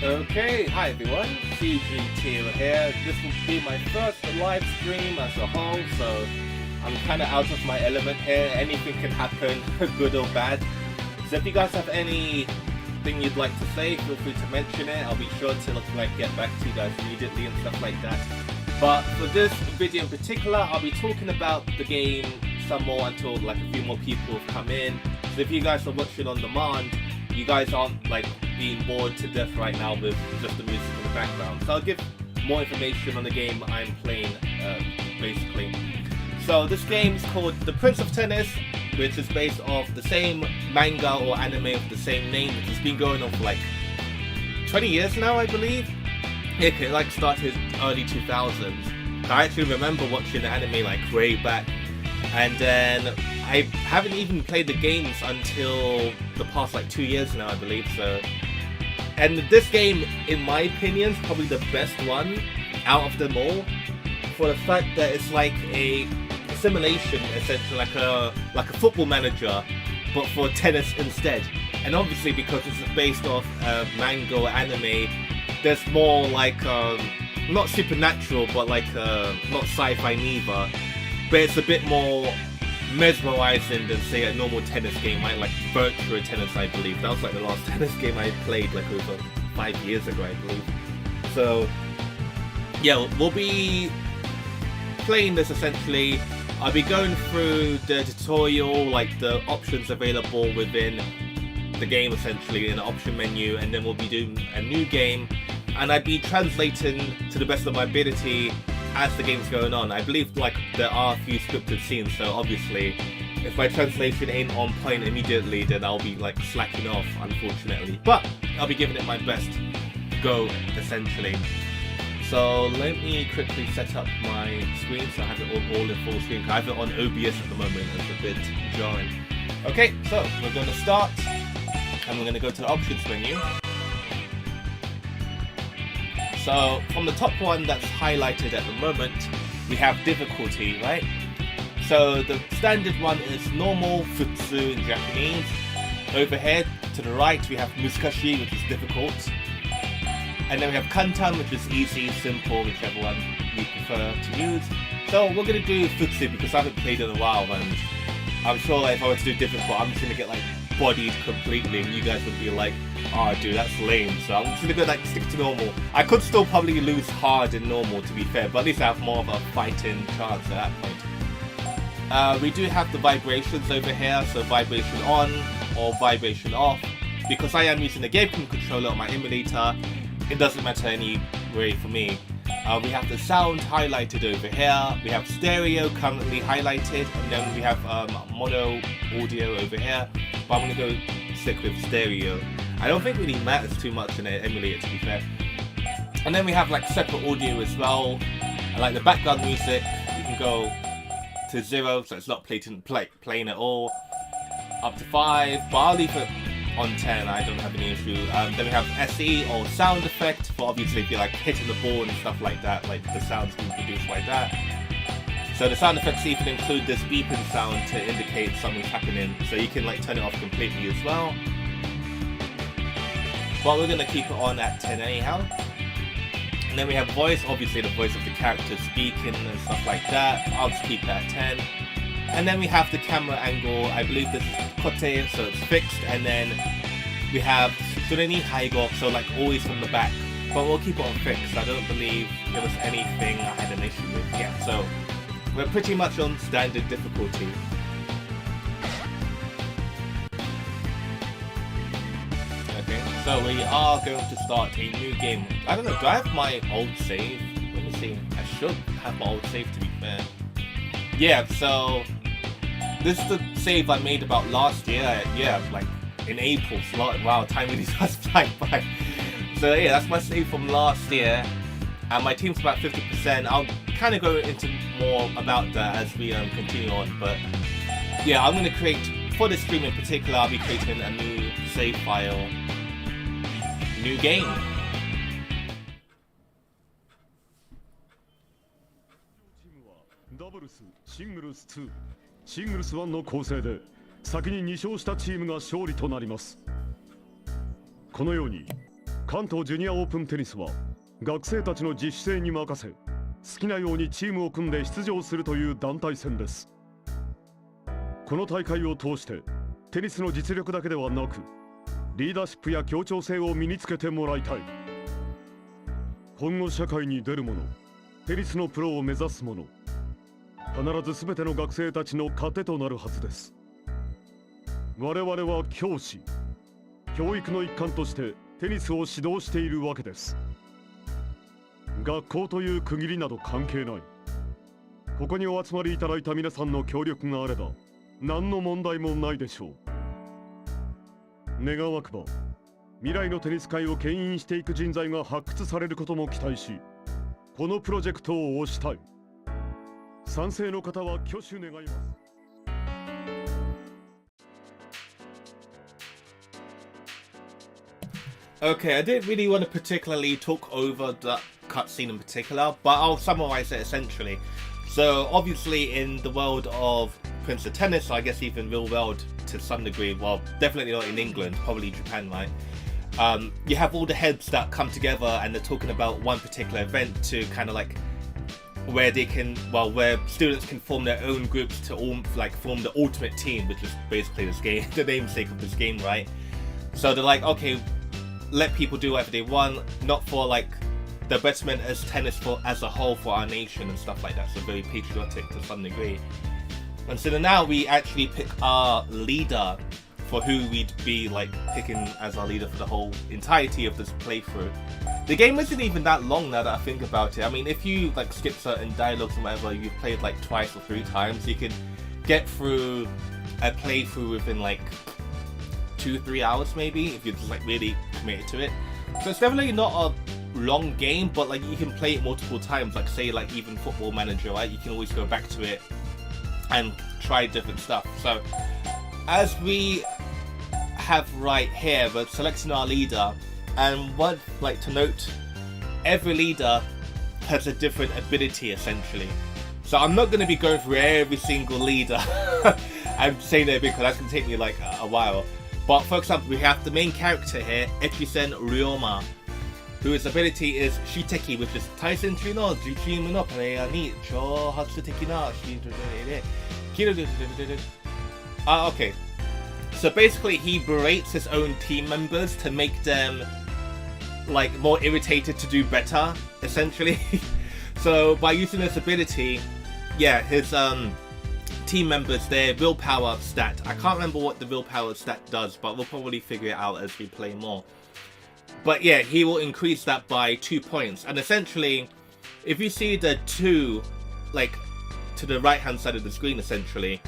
Okay, hi everyone, CGT here. This will be my first live stream as a whole, so I'm kind of out of my element here. Anything can happen, good or bad. So if you guys have anything you'd like to say, feel free to mention it. I'll be sure to get back to you guys immediately and stuff like that. But for this video in particular, I'll be talking about the game some more until a few more people have come in. So if you guys are watching on demand, you guys aren't being bored to death right now with just the music in the background. So I'll give more information on the game I'm playing, basically. So this game is called The Prince of Tennis, which is based off the same manga or anime of the same name, which has been going on for 20 years now, I believe. It started early 2000s. I actually remember watching the anime way back, and then I haven't even played the games until the past 2 years now, I believe. So, and this game, in my opinion, is probably the best one out of them all, for the fact that it's a simulation, essentially, like a football manager, but for tennis instead. And obviously, because it's based off manga or anime, there's more not supernatural, but not sci-fi neither, but it's a bit more mesmerizing than, say, a normal tennis game, like virtual tennis, I believe. That was the last tennis game I played over 5 years ago, I believe. So yeah, we'll be playing this essentially. I'll be going through the tutorial, the options available within the game, essentially, in the option menu, and then we'll be doing a new game, and I'd be translating to the best of my ability as the game's going on. I believe there are a few scripted scenes, so obviously if my translation ain't on point immediately, then I'll be slacking off, unfortunately. But I'll be giving it my best go, essentially. So let me quickly set up my screen so I have it all in full screen. I have it on OBS at the moment, it's a bit jarring. Okay, so we're going to start, and we're going to go to the options menu. So from the top one that's highlighted at the moment, we have difficulty, right? So the standard one is normal, futsu in Japanese. Over here to the right we have muskashi, which is difficult. And then we have kantan, which is easy, simple, whichever one you prefer to use. So we're going to do futsu because I haven't played in a while, and I'm sure if I were to do difficult, I'm just going to get bodied completely, and you guys would be oh dude, that's lame. So I'm just gonna go stick to normal. I could still probably lose hard in normal, to be fair, but at least I have more of a fighting chance at that point. We do have the vibrations over here, so vibration on or vibration off. Because I am using the game controller on my emulator, it doesn't matter anyway for me. We have the sound highlighted over here, we have stereo currently highlighted, and then we have mono audio over here, but I'm going to go stick with stereo. I don't think it really matters too much in an emulator, to be fair. And then we have separate audio as well, and the background music, you can go to 0, so it's not playing at all, up to 5, but I'll leave it on 10, I don't have any issue. Then we have SE or sound effect for obviously if you're hitting the ball and stuff like that, the sounds being produced like that. So the sound effects even include this beeping sound to indicate something's happening, so you can turn it off completely as well. But we're going to keep it on at 10 anyhow. And then we have voice, obviously the voice of the character speaking and stuff like that. I'll just keep it at 10. And then we have the camera angle, I believe this is kote, so it's fixed, and then we have sureni haigo, so always from the back, but we'll keep it on fixed. I don't believe there was anything I had an issue with yet, so we're pretty much on standard difficulty. Okay, so we are going to start a new game. I don't know, do I have my old save? Let me see, I should have my old save, to be fair. Yeah, so this is the save I made about last year, in April, so wow, time really does fly by. So yeah, that's my save from last year, and my team's about 50%. I'll kind of go into more about that as we continue on, but yeah, I'm going to create, for this stream in particular, I'll be creating a new save file, new game. Doubles, Singles 2、Singles 1の構成で先に2勝したチームが勝利となります。このように関東ジュニアオープンテニスは学生たちの自主性に任せ、好きなようにチームを組んで出場するという団体戦です。この大会を通してテニスの実力だけではなく、リーダーシップや協調性を身につけてもらいたい。今後社会に出る者、テニスのプロを目指す者、必ず全ての学生たちの糧となるはずです。我々は教師、教育の一環としてテニスを指導しているわけです。学校という区切りなど関係ない。ここにお集まりいただいた皆さんの協力があれば何の問題もないでしょう。願わくば未来のテニス界を牽引していく人材が発掘されることも期待し、このプロジェクトを推したい。賛成の方は挙手願います。Okay, I didn't really want to particularly talk over that cutscene in particular, but I'll summarize it essentially. So obviously in the world of Prince of Tennis, I guess even real world to some degree, well, definitely not in England, probably Japan, right? You have all the heads that come together and they're talking about one particular event to kind of like where they can, well, where students can form their own groups to all like form the ultimate team, which is basically this game, the namesake of this game, right? So they're like, okay, let people do whatever they want, not for like the betterment as tennis for as a whole for our nation and stuff like that. So very patriotic to some degree. And so now we actually pick our leader for who we'd be like picking as our leader for the whole entirety of this playthrough. The game isn't even that long now that I think about it. I mean, if you like skip certain dialogues and whatever, you've played like twice or 3 times, you can get through a playthrough within like 2-3 hours maybe, if you're just like really committed to it. So it's definitely not a long game, but like you can play it multiple times, like say like even Football Manager, right? You can always go back to it and try different stuff. So as we have right here, we're selecting our leader, and one like to note, every leader has a different ability essentially. So I'm not going to be going through every single leader. I'm saying that because that's going to take me like a while. But for example, we have the main character here, Episen Ryoma, whose ability is Shiteki, which is Tyson Chino, Jichimu no player ni Chohatsu Tekina okay. So basically he berates his own team members to make them like more irritated to do better, essentially. So by using this ability, yeah, his team members, their willpower stat, I can't remember what the willpower stat does, but we'll probably figure it out as we play more. But yeah, he will increase that by 2 points. And essentially, if you see the 2 like to the right hand side of the screen, essentially,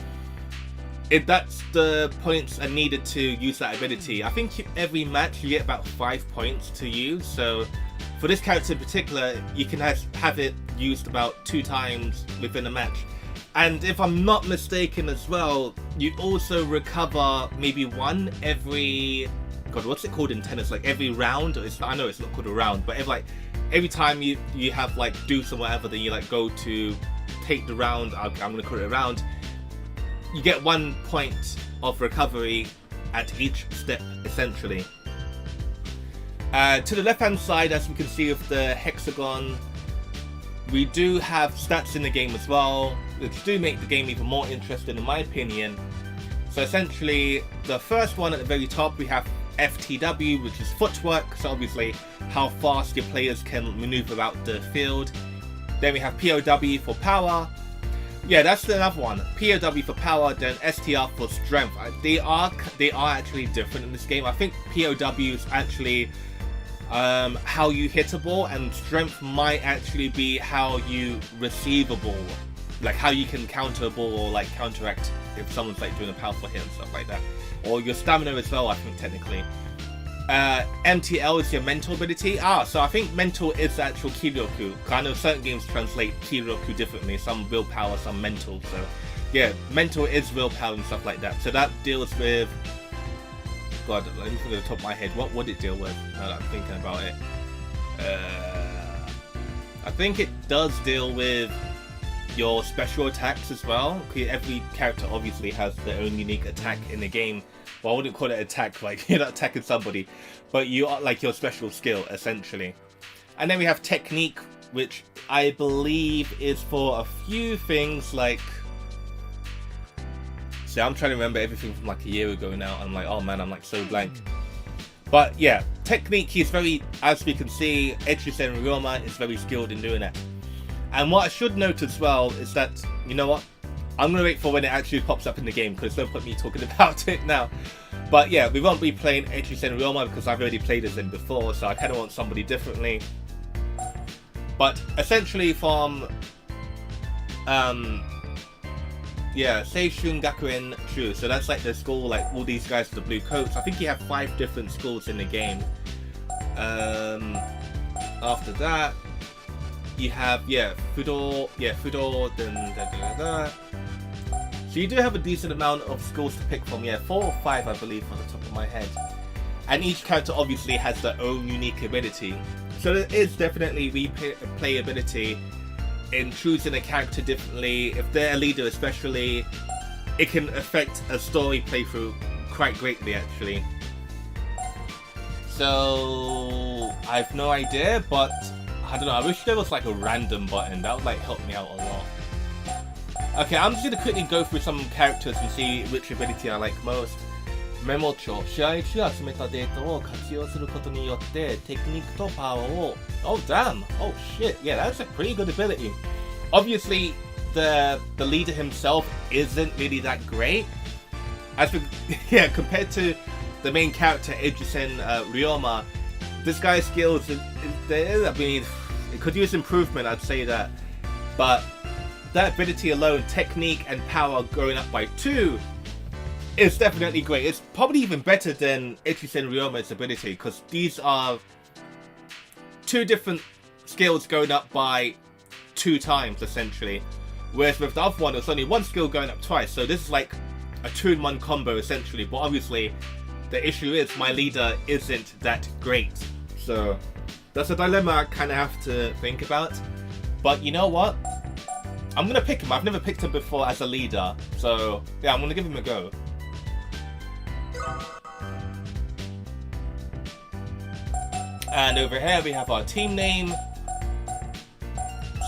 that's the points are needed to use that ability. I think every match you get about 5 points to use. So for this character in particular, you can have it used about 2 times within a match. And if I'm not mistaken as well, you also recover maybe 1 every, God, what's it called in tennis? Like every round? I know it's not called a round, but every time you have like deuce or whatever, then you like go to take the round, I'm going to call it a round, you get 1 point of recovery at each step, essentially. To the left hand side, as we can see with the hexagon, we do have stats in the game as well, which do make the game even more interesting in my opinion. So essentially, the first one at the very top, we have FTW, which is footwork, so obviously how fast your players can maneuver out the field. Then we have POW for power. Yeah, that's another one. POW for power, then STR for strength. They are actually different in this game. I think POW is actually how you hit a ball, and strength might actually be how you receive a ball, like how you can counter a ball or like counteract if someone's like doing a powerful hit and stuff like that, or your stamina as well, I think technically. MTL is your mental ability. So I think mental is the actual Kiryoku. I know certain games translate Kiryoku differently, some willpower, some mental. So yeah, mental is willpower and stuff like that. So that deals with, God, let me think at the top of my head, what would it deal with now that I'm thinking about it? I think it does deal with your special attacks as well. Every character obviously has their own unique attack in the game. Well, I wouldn't call it attack, like you're not attacking somebody, but you are like your special skill essentially. And then we have technique, which I believe is for a few things like... See, I'm trying to remember everything from like a year ago now. I'm like, oh man, I'm like so blank. But yeah, technique, he's very, as we can see, Echizen Ryoma is very skilled in doing that. And what I should note as well is that, you know what? I'm going to wait for when it actually pops up in the game, because there's no point me talking about it now. But yeah, we won't be playing Echizen Ryoma because I've already played as him before, so I kind of want somebody differently. But essentially from... yeah, Seishun Gakuen Shu. So that's like the school, like all these guys with the blue coats. I think you have 5 different schools in the game. After that, you have, yeah, Fudo, then So you do have a decent amount of schools to pick from, yeah, 4 or 5 I believe on the top of my head. And each character obviously has their own unique ability. So there is definitely replayability in choosing a character differently. If they're a leader especially, it can affect a story playthrough quite greatly actually. So I have no idea, but I don't know, I wish there was like a random button. That would like help me out a lot. Okay, I'm just gonna quickly go through some characters and see which ability I like most. Memocho. 試合中集めたデータを活用することによってテクニックとパワーを Oh damn! Oh shit! Yeah, that's a pretty good ability. Obviously, the leader himself isn't really that great. As for, yeah, compared to the main character Echizen Ryoma, this guy's skills, I mean, it could use improvement, I'd say that. But that ability alone, technique and power going up by 2, is definitely great. It's probably even better than Echizen Ryoma's ability, because these are 2 different skills going up by 2 times, essentially. Whereas with the other one, it's only 1 skill going up twice. So this is like a 2-in-1 combo, essentially. But obviously, the issue is my leader isn't that great. So that's a dilemma I kind of have to think about. But you know what? I'm going to pick him. I've never picked him before as a leader. So yeah, I'm going to give him a go. And over here we have our team name.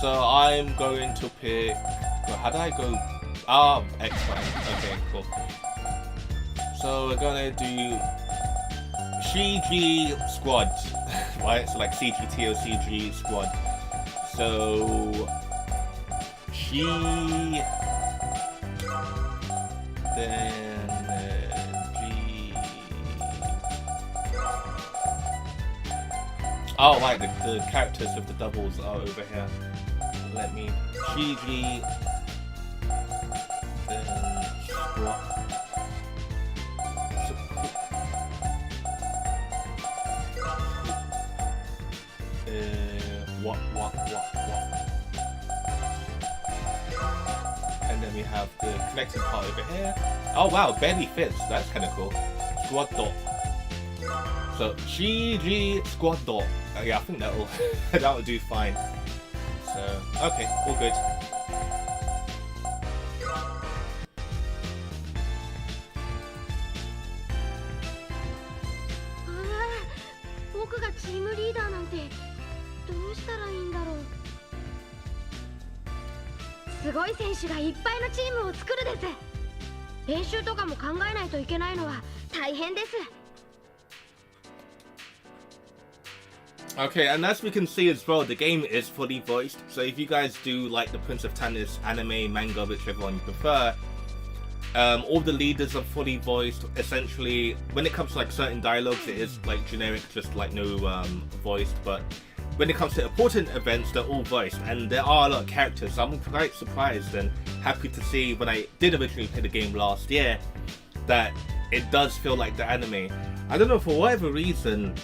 So I'm going to pick... Well, how do I go? Ah, X1. Okay, cool. So we're gonna do CG Squad. Right? So like CGT or CG Squad. So she... Then G... Oh, right, the characters with the doubles are over here. Let me... GG... Then... Squat... What? And then we have the connecting part over here. Oh wow, barely fits. That's kind of cool. Squaddo. So GG Squaddo. Yeah, I think that'll that'll do fine. So okay, all good. 僕がチームリーダーなんてどうしたらいいんだろう。すごい選手がいっぱいのチームを作るです。練習とかも考えないといけないのは大変です。 Okay, and as we can see as well, the game is fully voiced. So if you guys do like the Prince of Tennis anime, manga, whichever one you prefer, all the leaders are fully voiced. Essentially, when it comes to like certain dialogues, it is like generic, just like no voiced. But when it comes to important events, they're all voiced, and there are a lot of characters. So I'm quite surprised and happy to see when I did originally play the game last year that it does feel like the anime. I don't know, for whatever reason,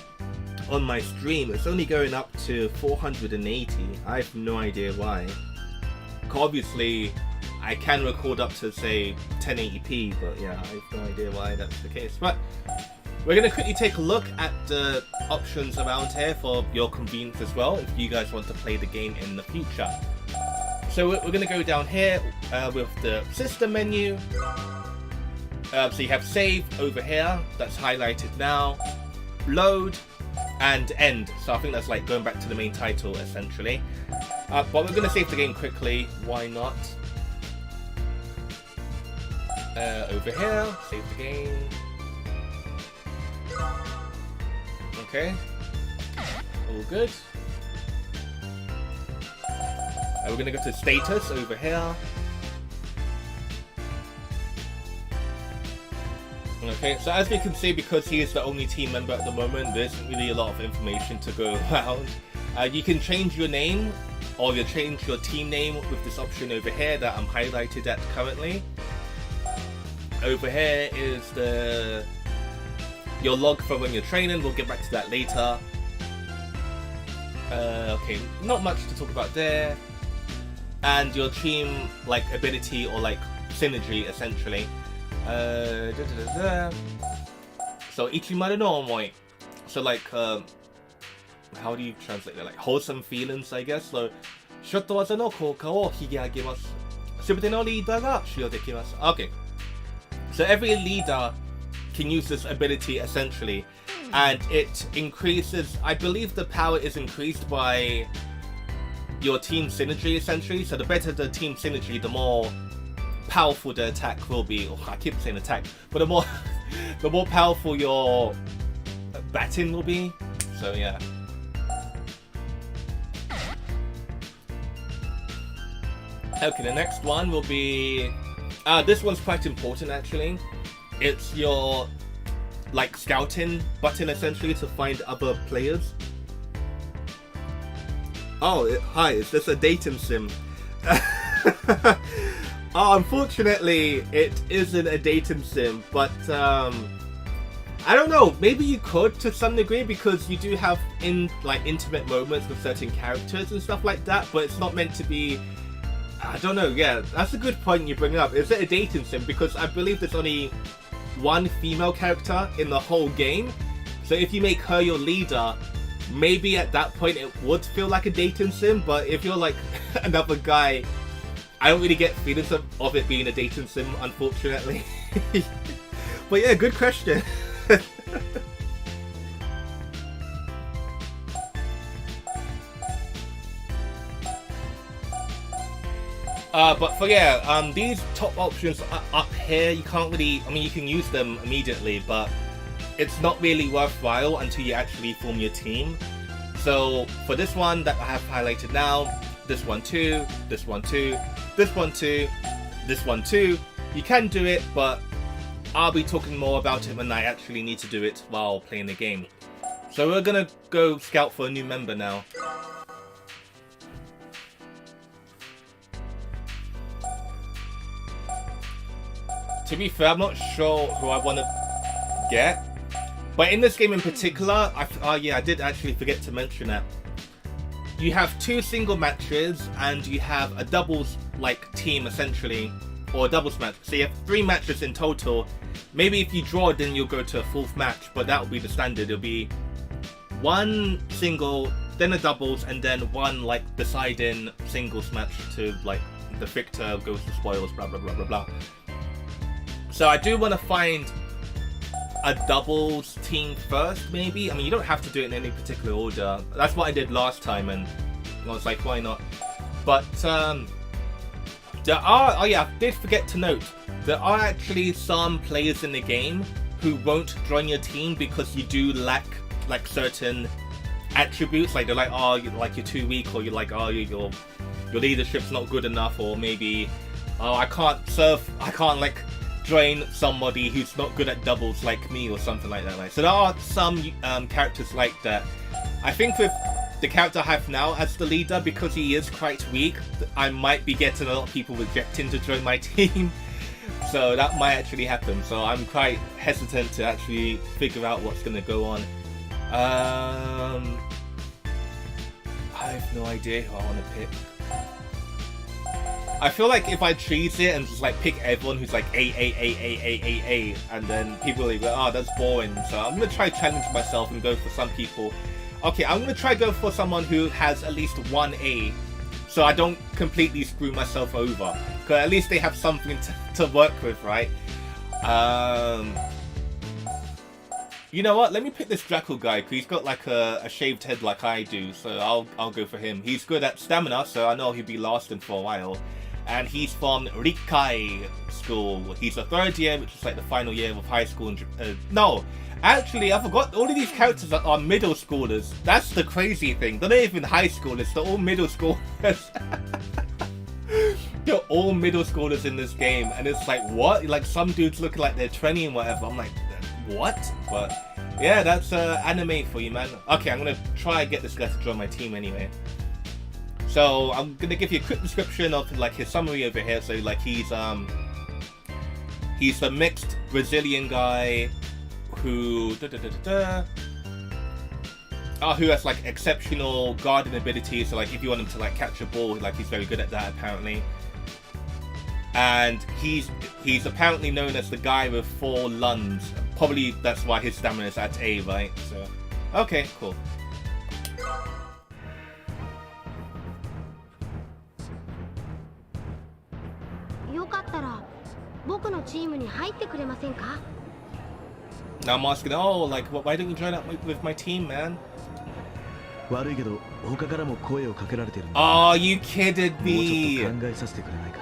on my stream it's only going up to 480. I have no idea why. Obviously I can record up to say 1080p, but yeah, I have no idea why that's the case. But we're going to quickly take a look at the options around here for your convenience as well, if you guys want to play the game in the future. So we're going to go down here with the system menu. So you have save over here, that's highlighted now, load, and end. So I think that's like going back to the main title essentially. But we're going to save the game quickly, why not? Over here, save the game. Okay, all good. We're going to go to status over here. Okay, so as we can see, because he is the only team member at the moment, there isn't really a lot of information to go around. You can change your name, or you change your team name with this option over here that I'm highlighted at currently. Over here is your log from when you're training. We'll get back to that later. Okay, not much to talk about there. And your team like ability or like synergy essentially. So ichimaru no omoi. So like how do you translate that? Like wholesome feelings, I guess. So ショット技の効果を引き上げます。すべてのリーダーが使用できます。Okay. So every leader can use this ability essentially, and it increases, I believe the power is increased by your team synergy essentially. So the better the team synergy, the more powerful the attack will be. Oh, I keep saying attack, but the more powerful your batting will be. So yeah. Okay, the next one will be this one's quite important actually. It's your like scouting button essentially to find other players. Oh, hi, is this a dating sim? Oh, unfortunately, it isn't a dating sim, but I don't know, maybe you could to some degree because you do have intimate moments with certain characters and stuff like that, but it's not meant to be. I don't know, yeah, that's a good point you bring up. Is it a dating sim? Because I believe there's only one female character in the whole game. So if you make her your leader, maybe at that point it would feel like a dating sim, but if you're like another guy, I don't really get feelings of it being a dating sim, unfortunately. But yeah, good question. But for yeah, these top options up here, you can't really, I mean, you can use them immediately, but it's not really worthwhile until you actually form your team. So for this one that I have highlighted now, this one too, this one too, this one too, this one too, you can do it, but I'll be talking more about it when I actually need to do it while playing the game. So we're gonna go scout for a new member now. To be fair, I'm not sure who I want to get. But in this game in particular, I did actually forget to mention that. You have 2 single matches and you have a doubles like team essentially, or a doubles match. So you have 3 matches in total. Maybe if you draw, then you'll go to a 4th match, but that will be the standard. It'll be 1 single, then a doubles, and then 1 like deciding singles match to like the victor goes to spoils, blah blah blah blah blah. So I do want to find a doubles team first, maybe. I mean, you don't have to do it in any particular order. That's what I did last time, and I was like, why not? But there are, oh yeah, I did forget to note, there are actually some players in the game who won't join your team because you do lack like certain attributes. Like they're like, oh, you're too weak, or you're like, oh, your leadership's not good enough, or maybe, oh, I can't like join somebody who's not good at doubles like me or something like that. So there are some characters like that. I think with the character I have now as the leader, because he is quite weak, I might be getting a lot of people rejecting to join my team. So that might actually happen. So I'm quite hesitant to actually figure out what's going to go on. I have no idea who I want to pick. I feel like if I choose it and just like pick everyone who's like A, and then people will be like, oh, that's boring. So I'm going to try to challenge myself and go for some people. Okay, I'm going to try go for someone who has at least 1 A. so I don't completely screw myself over. Because at least they have something to work with, right? You know what? Let me pick this Jackal guy, because he's got like a shaved head like I do, so I'll go for him. He's good at stamina, so I know he'll be lasting for a while. And he's from Rikai School. He's the 3rd year, which is like the final year of high school. No, actually, I forgot. All of these characters are middle schoolers. That's the crazy thing. They're not even high schoolers. They're all middle schoolers. They're all middle schoolers in this game. And it's like, what? Like, some dudes looking like they're 20 and whatever. I'm like, what? But yeah, that's anime for you, man. Okay, I'm going to try and get this guy to join my team anyway. So I'm gonna give you a quick description of like his summary over here. So like he's a mixed Brazilian guy who who has like exceptional guarding ability. So like if you want him to like catch a ball, like he's very good at that apparently. And he's apparently known as the guy with 4 lungs. Probably that's why his stamina is at A, right? So okay, cool. よかったら僕のチームに入ってくれませんか? Now I'm asking, oh, like, why don't you join up with my team, man? 悪いけど他からも声をかけられてるんだ。 Oh, you kidding もうちょ me? っと考えさせてくれないか。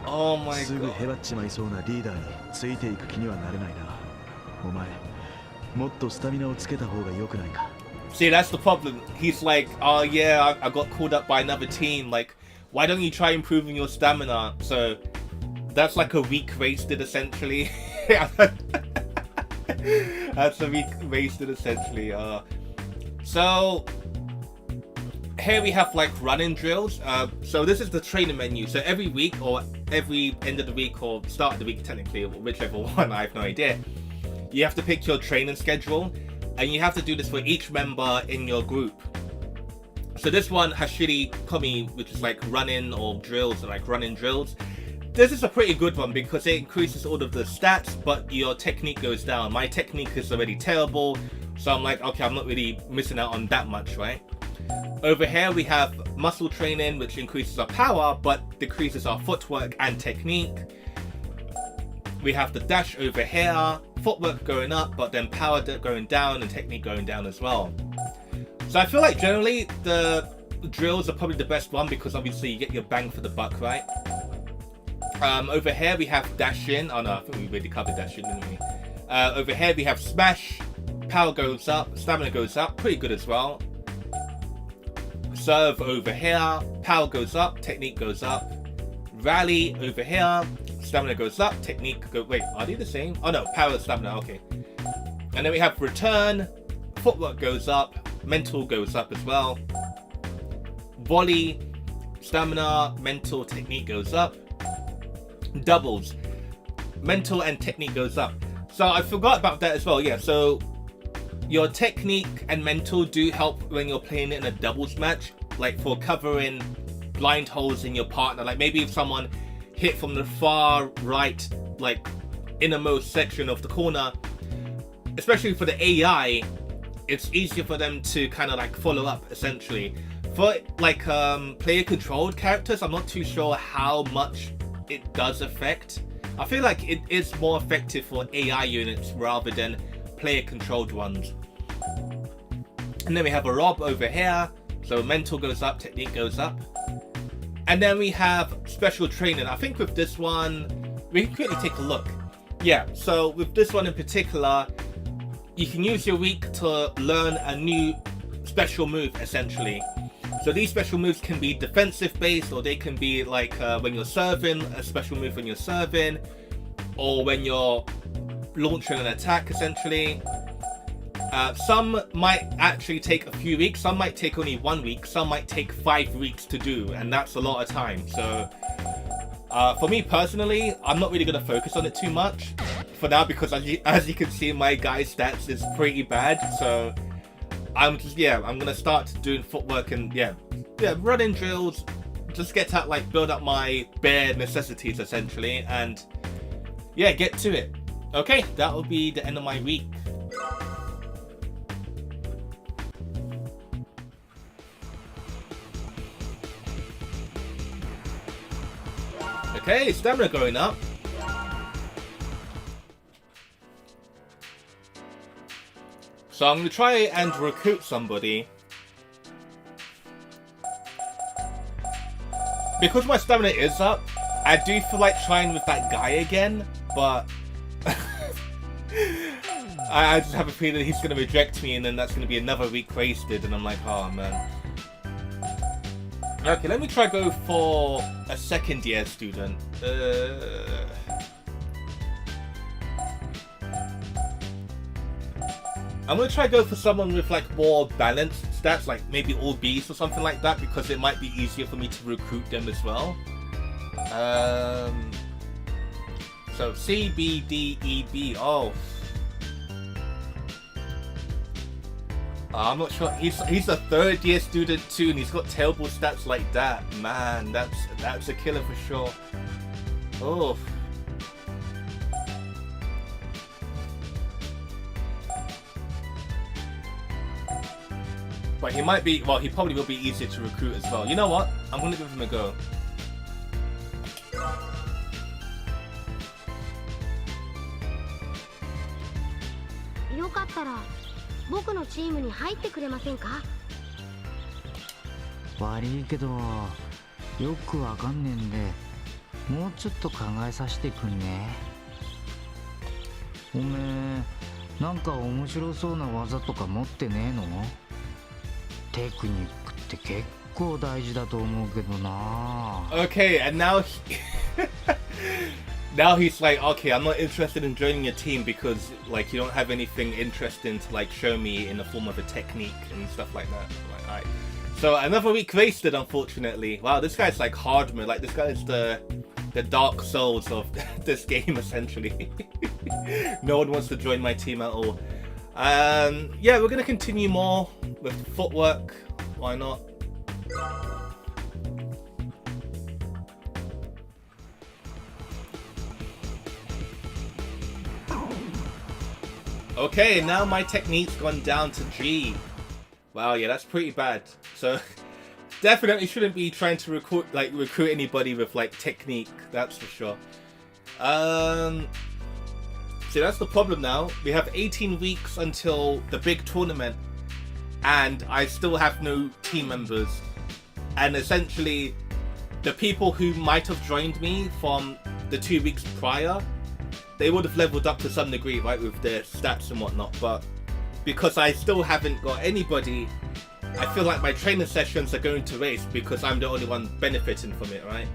Oh my すぐ god. へばっちまいそうなリーダーについていく気にはなれないな。お前、もっとスタミナをつけた方が良くないか。 See, that's the problem. He's like, oh yeah, I got called up by another team. Like, why don't you try improving your stamina? So that's like a week wasted essentially. That's a week wasted essentially. So here we have like running drills. So this is the training menu. So every week or every end of the week or start of the week technically, whichever one, I have no idea. You have to pick your training schedule and you have to do this for each member in your group. So this one, Hashiri Komi, which is like running or drills and like running drills. This is a pretty good one because it increases all of the stats, but your technique goes down. My technique is already terrible, so I'm like, okay, I'm not really missing out on that much, right? Over here we have muscle training, which increases our power, but decreases our footwork and technique. We have the dash over here, footwork going up, but then power going down and technique going down as well. So I feel like generally the drills are probably the best one because obviously you get your bang for the buck, right? Over here we have dash in. Oh no, I think we already covered dash in, didn't we? Over here we have smash, power goes up, stamina goes up, pretty good as well. Serve over here, power goes up, technique goes up. Rally over here, stamina goes up, technique wait, are they the same? Oh no, power, stamina, okay. And then we have return, footwork goes up, mental goes up as well. Volley, stamina, mental, technique goes up. Doubles, mental and technique goes up. So I forgot about that as well. Yeah, so your technique and mental do help when you're playing it in a doubles match, like for covering blind holes in your partner. Like maybe if someone hit from the far right, like innermost section of the corner, especially for the AI, it's easier for them to kind of like follow up essentially. For like player controlled characters, I'm not too sure how much it does affect. I feel like it is more effective for AI units rather than player controlled ones. And then we have a Rob over here, so mental goes up, technique goes up. And then we have special training. I think with this one we can quickly take a look. Yeah, so with this one in particular, you can use your week to learn a new special move essentially. So these special moves can be defensive based, or they can be like when you're serving, a special move when you're serving, or when you're launching an attack essentially. Some might actually take a few weeks, some might take only 1 week, some might take 5 weeks to do, and that's a lot of time. So for me personally, I'm not really going to focus on it too much for now because as you can see, my guy's stats is pretty bad. So I'm gonna start doing footwork and running drills, just get to like build up my bare necessities essentially, and yeah, get to it. Okay, that will be the end of my week. Okay, stamina going up. So I'm going to try and recruit somebody. Because my stamina is up, I do feel like trying with that guy again, but I just have a feeling he's going to reject me and then that's going to be another week wasted, and I'm like, oh man. Okay, let me try go for a second year student. I'm gonna try go for someone with like more balanced stats, like maybe all Bs or something like that, because it might be easier for me to recruit them as well. So C, B, D, E, B. Oh, I'm not sure. He's a third year student too, and he's got terrible stats like that. Man, that's a killer for sure. Oh. But he might be, well, he probably will be easier to recruit as well. You know what? I'm gonna give him a go. Okay, and now now he's like, okay, I'm not interested in joining your team because like you don't have anything interesting to like show me in the form of a technique and stuff like that. Like, alright. So another week wasted, unfortunately. Wow, this guy's like hard mode. Like this guy's the Dark Souls of this game essentially. No one wants to join my team at all. Yeah, we're gonna continue more with footwork. Why not? Okay, now my technique's gone down to G. Wow, yeah, that's pretty bad. So definitely shouldn't be trying to recruit anybody with like technique, that's for sure. See, that's the problem now. We have 18 weeks until the big tournament, and I still have no team members. And essentially, the people who might have joined me from the 2 weeks prior, they would have leveled up to some degree, right, with their stats and whatnot. But because I still haven't got anybody, I feel like my training sessions are going to waste because I'm the only one benefiting from it, right?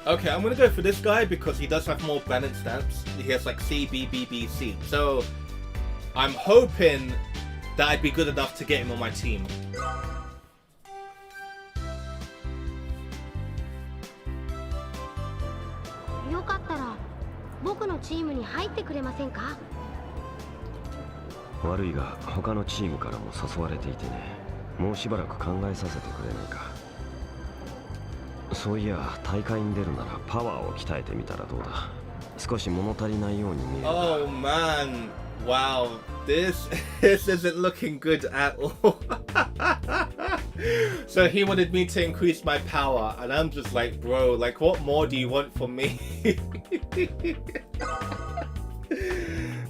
Okay, I'm gonna go for this guy because he does have more balanced stats. He has like C, B, B, B, C. So I'm hoping that I'd be good enough to get him on my team. Oh man, wow, this isn't looking good at all. So he wanted me to increase my power, and I'm just like, bro, like what more do you want from me?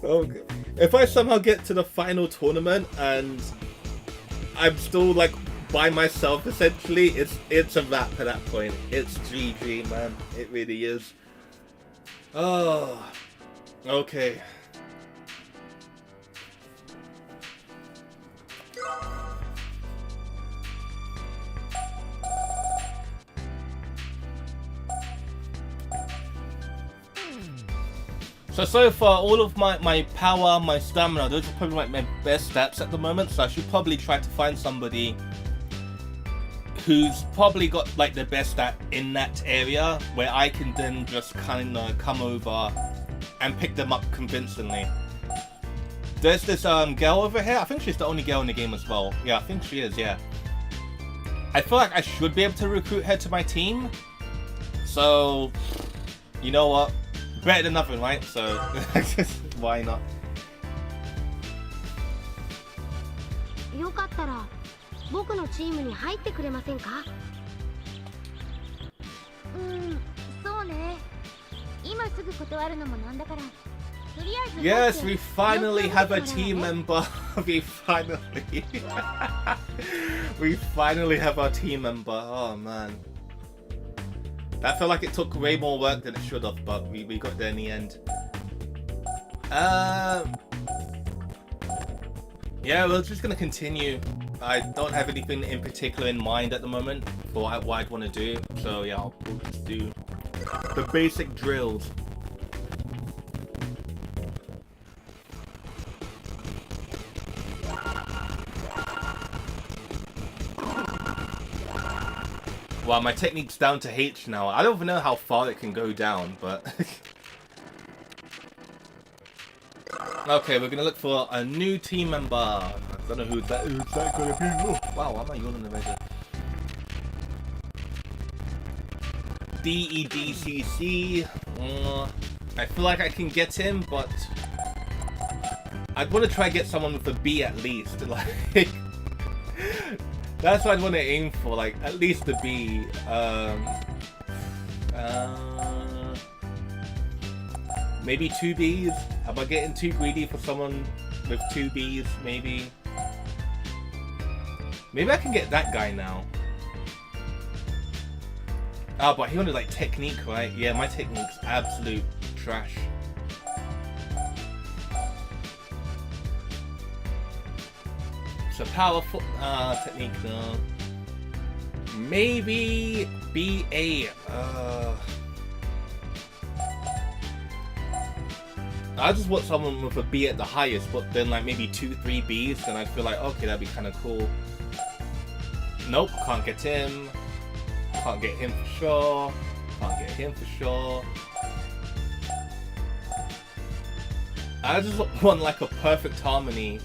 Okay. If I somehow get to the final tournament and I'm still like by myself, essentially, it's a wrap at that point. It's GG, man. It really is. Oh, okay. So far, all of my power, my stamina, those are probably like my best stats at the moment. So I should probably try to find somebody who's probably got like the best stat in that area, where I can then just kind of come over and pick them up convincingly. There's this girl over here. I think she's the only girl in the game as well. Yeah, I think she is, yeah. I feel like I should be able to recruit her to my team. So, you know what? Better than nothing, right? So, why not? よかったら僕のチームに入ってくれませんか？そうね。今すぐ断るのもなんだから。とりあえず Yes, we finally have a team member. we finally have our team member. Oh man. That felt like it took way more work than it should have, but we got there in the end. Yeah, we're just gonna continue. I don't have anything in particular in mind at the moment for what I'd want to do. So yeah, we'll just do the basic drills. Wow, my technique's down to H now. I don't even know how far it can go down, but... Okay, we're gonna look for a new team member. I don't know who's that gonna be. Oh, wow, why am I yawning already? DEDCC. I feel like I can get him, but... I'd want to try and get someone with a B at least. Like... That's what I'd want to aim for, like, at least a B. Maybe 2 Bs? Am I getting too greedy for someone with 2 Bs, maybe? Maybe I can get that guy now. Ah, but he wanted, like, technique, right? Yeah, my technique's absolute trash. So powerful technique no. Maybe BA. I just want someone with a B at the highest, but then like maybe 2-3 Bs, and I feel like okay, that'd be kind of cool. Nope, can't get him. Can't get him for sure. Can't get him for sure. I just want like a perfect harmony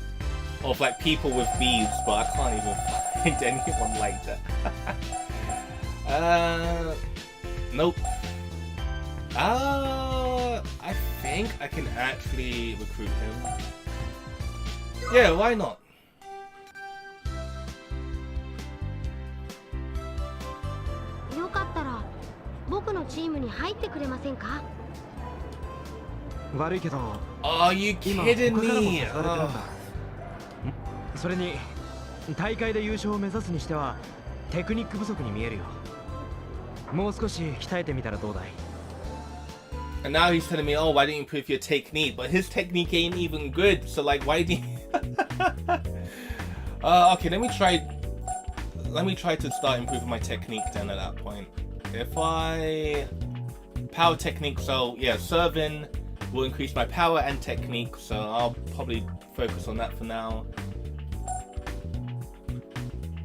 of like people with Bs, but I can't even find anyone like that. Nope. I think I can actually recruit him. Yeah, why not? Are you kidding me? それに大会で優勝を目指すにしてはテクニック不足に見えるよ。もう少し鍛えてみたらどうだい？ And now he's telling me, oh, why didn't you improve your technique? But his technique ain't even good, so like, why did okay, let me try to start improving my technique then at that point. If I... Power technique, so yeah, serving will increase my power and technique, so I'll probably focus on that for now.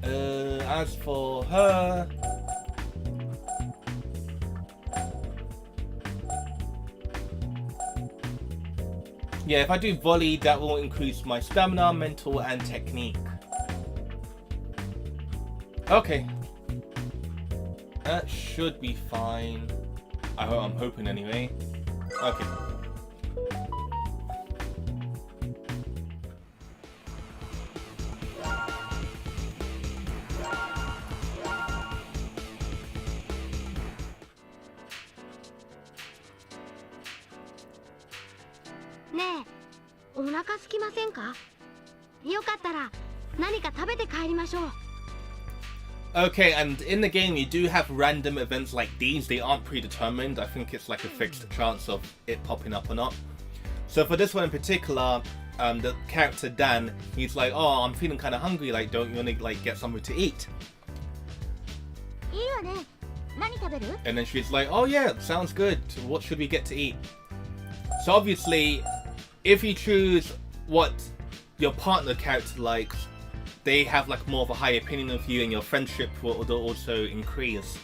As for her... Yeah, if I do volley, that will increase my stamina, mental, and technique. Okay. That should be fine. I'm hoping anyway. Okay. Okay, and in the game you do have random events like these. They aren't predetermined. I think it's like a fixed chance of it popping up or not. So for this one in particular, the character Dan, he's like, oh, I'm feeling kind of hungry, like don't you want to like get something to eat? And then she's like, oh yeah, sounds good, what should we get to eat? So obviously, if you choose what your partner character likes, they have like more of a high opinion of you, and your friendship will also increase.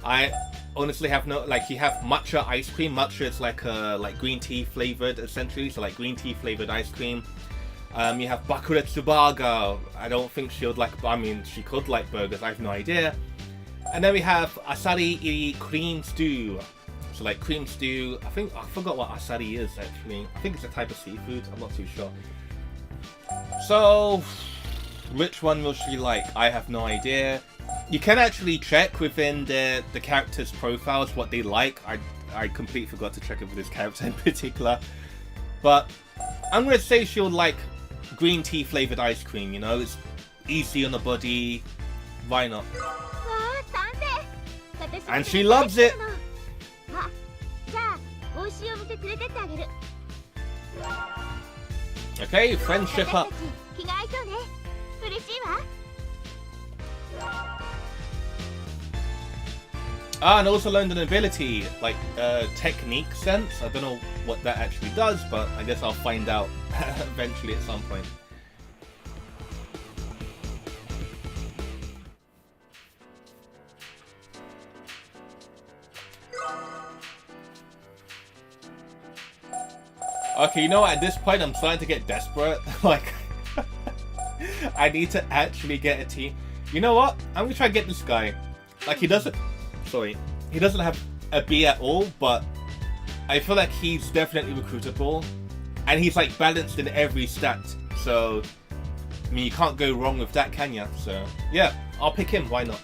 I honestly have no, like, you have matcha ice cream. Matcha is like a green tea flavored essentially, so like green tea flavored ice cream. You have Bakura Tsubaga. I don't think she would like, I mean, she could like burgers, I have no idea. And then we have Asari Iri cream stew. So like cream stew, I forgot what asari is actually. I think it's a type of seafood, I'm not too sure. So, which one will she like? I have no idea. You can actually check within the characters' profiles what they like. I completely forgot to check it with this character in particular. But I'm going to say she'll like green tea flavored ice cream, you know? It's easy on the body. Why not? And she loves it! Okay, friendship up. Ah, and also learned an ability, like technique sense. I don't know what that actually does, but I guess I'll find out eventually at some point. Okay, you know what? At this point, I'm starting to get desperate. Like, I need to actually get a team. You know what? I'm gonna try to get this guy. Like, he doesn't have a B at all, but I feel like he's definitely recruitable. And he's, like, balanced in every stat. So, I mean, you can't go wrong with that, can ya? So, yeah, I'll pick him. Why not?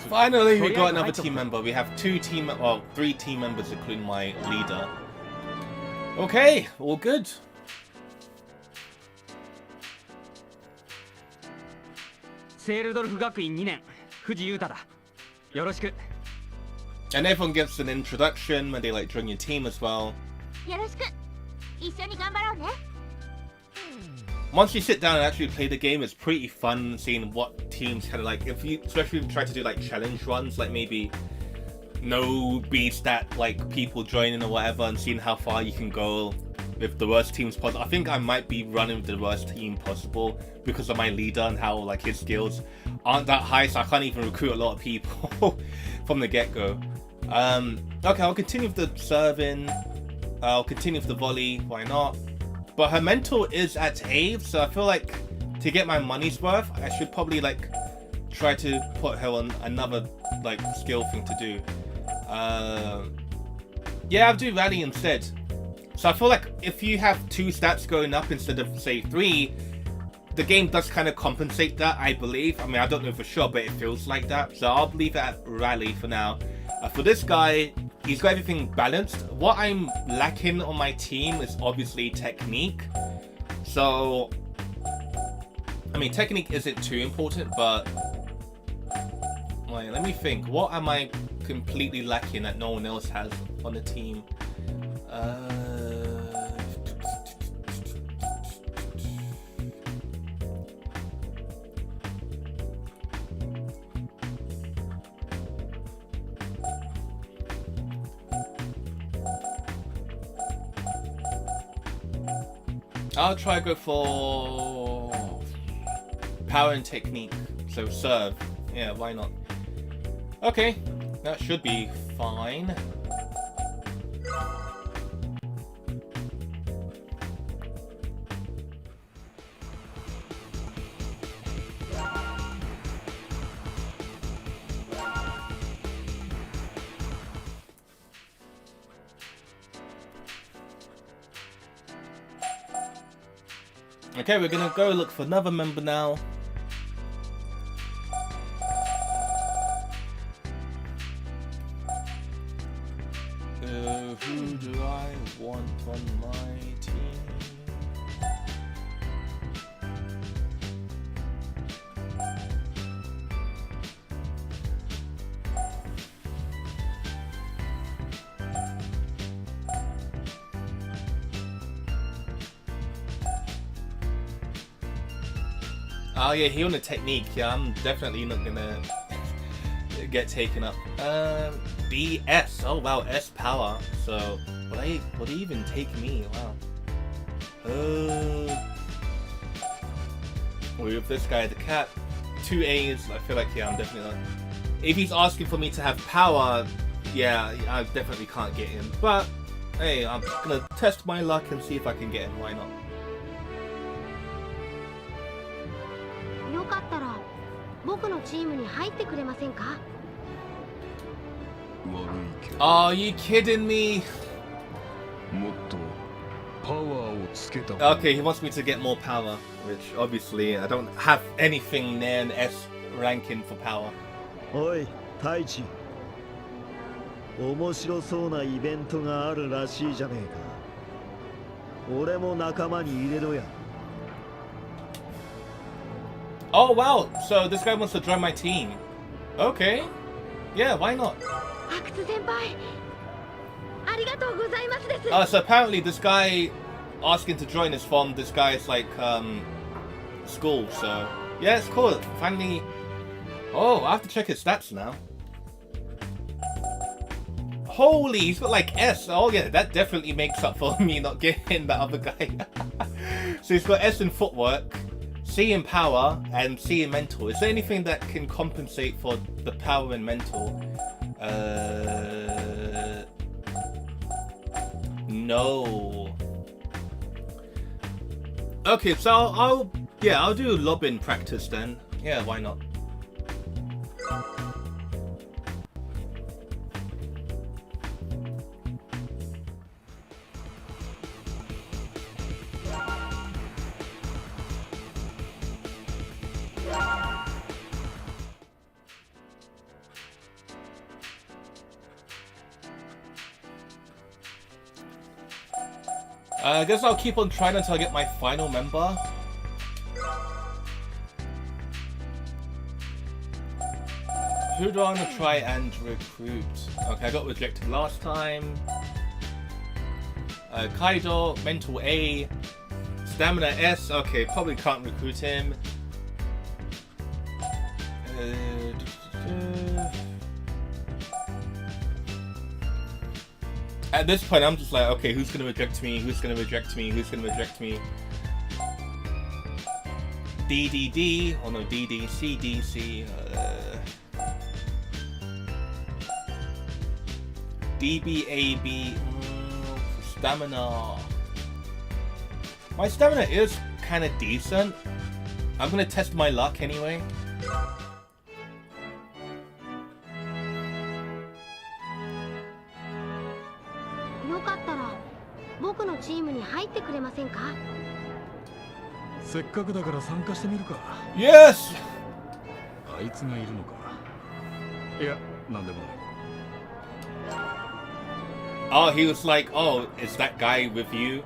Finally, we got another team member. We have three team members, including my leader. Okay, all good. And everyone gets an introduction when they like join your team as well. Once you sit down and actually play the game, it's pretty fun seeing what teams kind of like, especially if you try to do like challenge runs, like maybe no B stat like people joining or whatever, and seeing how far you can go with the worst teams possible. I think I might be running with the worst team possible because of my leader and how like his skills aren't that high, so I can't even recruit a lot of people from the get-go. Okay, I'll continue with the serving. I'll continue with the volley, why not? But her mental is at A, so I feel like to get my money's worth, I should probably like try to put her on another like skill thing to do. Yeah, I'll do rally instead. So I feel like if you have 2 stats going up instead of say 3, the game does kind of compensate that, I believe. I mean, I don't know for sure, but it feels like that. So I'll leave it at rally for now. For this guy, he's got everything balanced. What I'm lacking on my team is obviously technique. So, I mean, technique isn't too important, but wait, let me think. What am I completely lacking that no one else has on the team? I'll try to go for power and technique. So serve. Yeah, why not? Okay, that should be fine. Okay, we're gonna go look for another member now. Who do I want on my team? Oh yeah, he on a technique. Yeah, I'm definitely not gonna get taken up. BS. Oh wow, S power. So would he even take me? Wow. With this guy, the cat, 2 A's, I feel like, yeah, I'm definitely not. If he's asking for me to have power, yeah, I definitely can't get him. But, hey, I'm just gonna test my luck and see if I can get him, why not? よかったら僕のチームに入ってくれませんか？ Are you kidding me? Okay, he wants me to get more power, which obviously I don't have anything near an S ranking for power. おい太一、面白そうなイベントがあるらしいじゃねえか。俺も仲間に入れろや。 Oh wow, so this guy wants to join my team. Okay, yeah, why not? 阿久津先輩、ありがとうございますです。 So apparently this guy asking to join is from this guy's like school, so yeah, it's cool. Finally, oh, I have to check his stats now. Holy, he's got like S. Oh yeah, that definitely makes up for me not getting that other guy. So he's got S in footwork, C in power, and C in mental. Is there anything that can compensate for the power and mental? No. Okay, so I'll do lobbing practice then. Yeah, why not? I guess I'll keep on trying until I get my final member. Who do I want to try and recruit? Okay, I got rejected last time. Kaido, mental A, stamina S. Okay, probably can't recruit him. At this point, I'm just like, okay, who's gonna reject me? Who's gonna reject me? Who's gonna reject me? DDD, oh no, DD, CDC, DBAB, stamina. My stamina is kind of decent. I'm gonna test my luck anyway. Yes! Oh, he was like, oh, is that guy with you?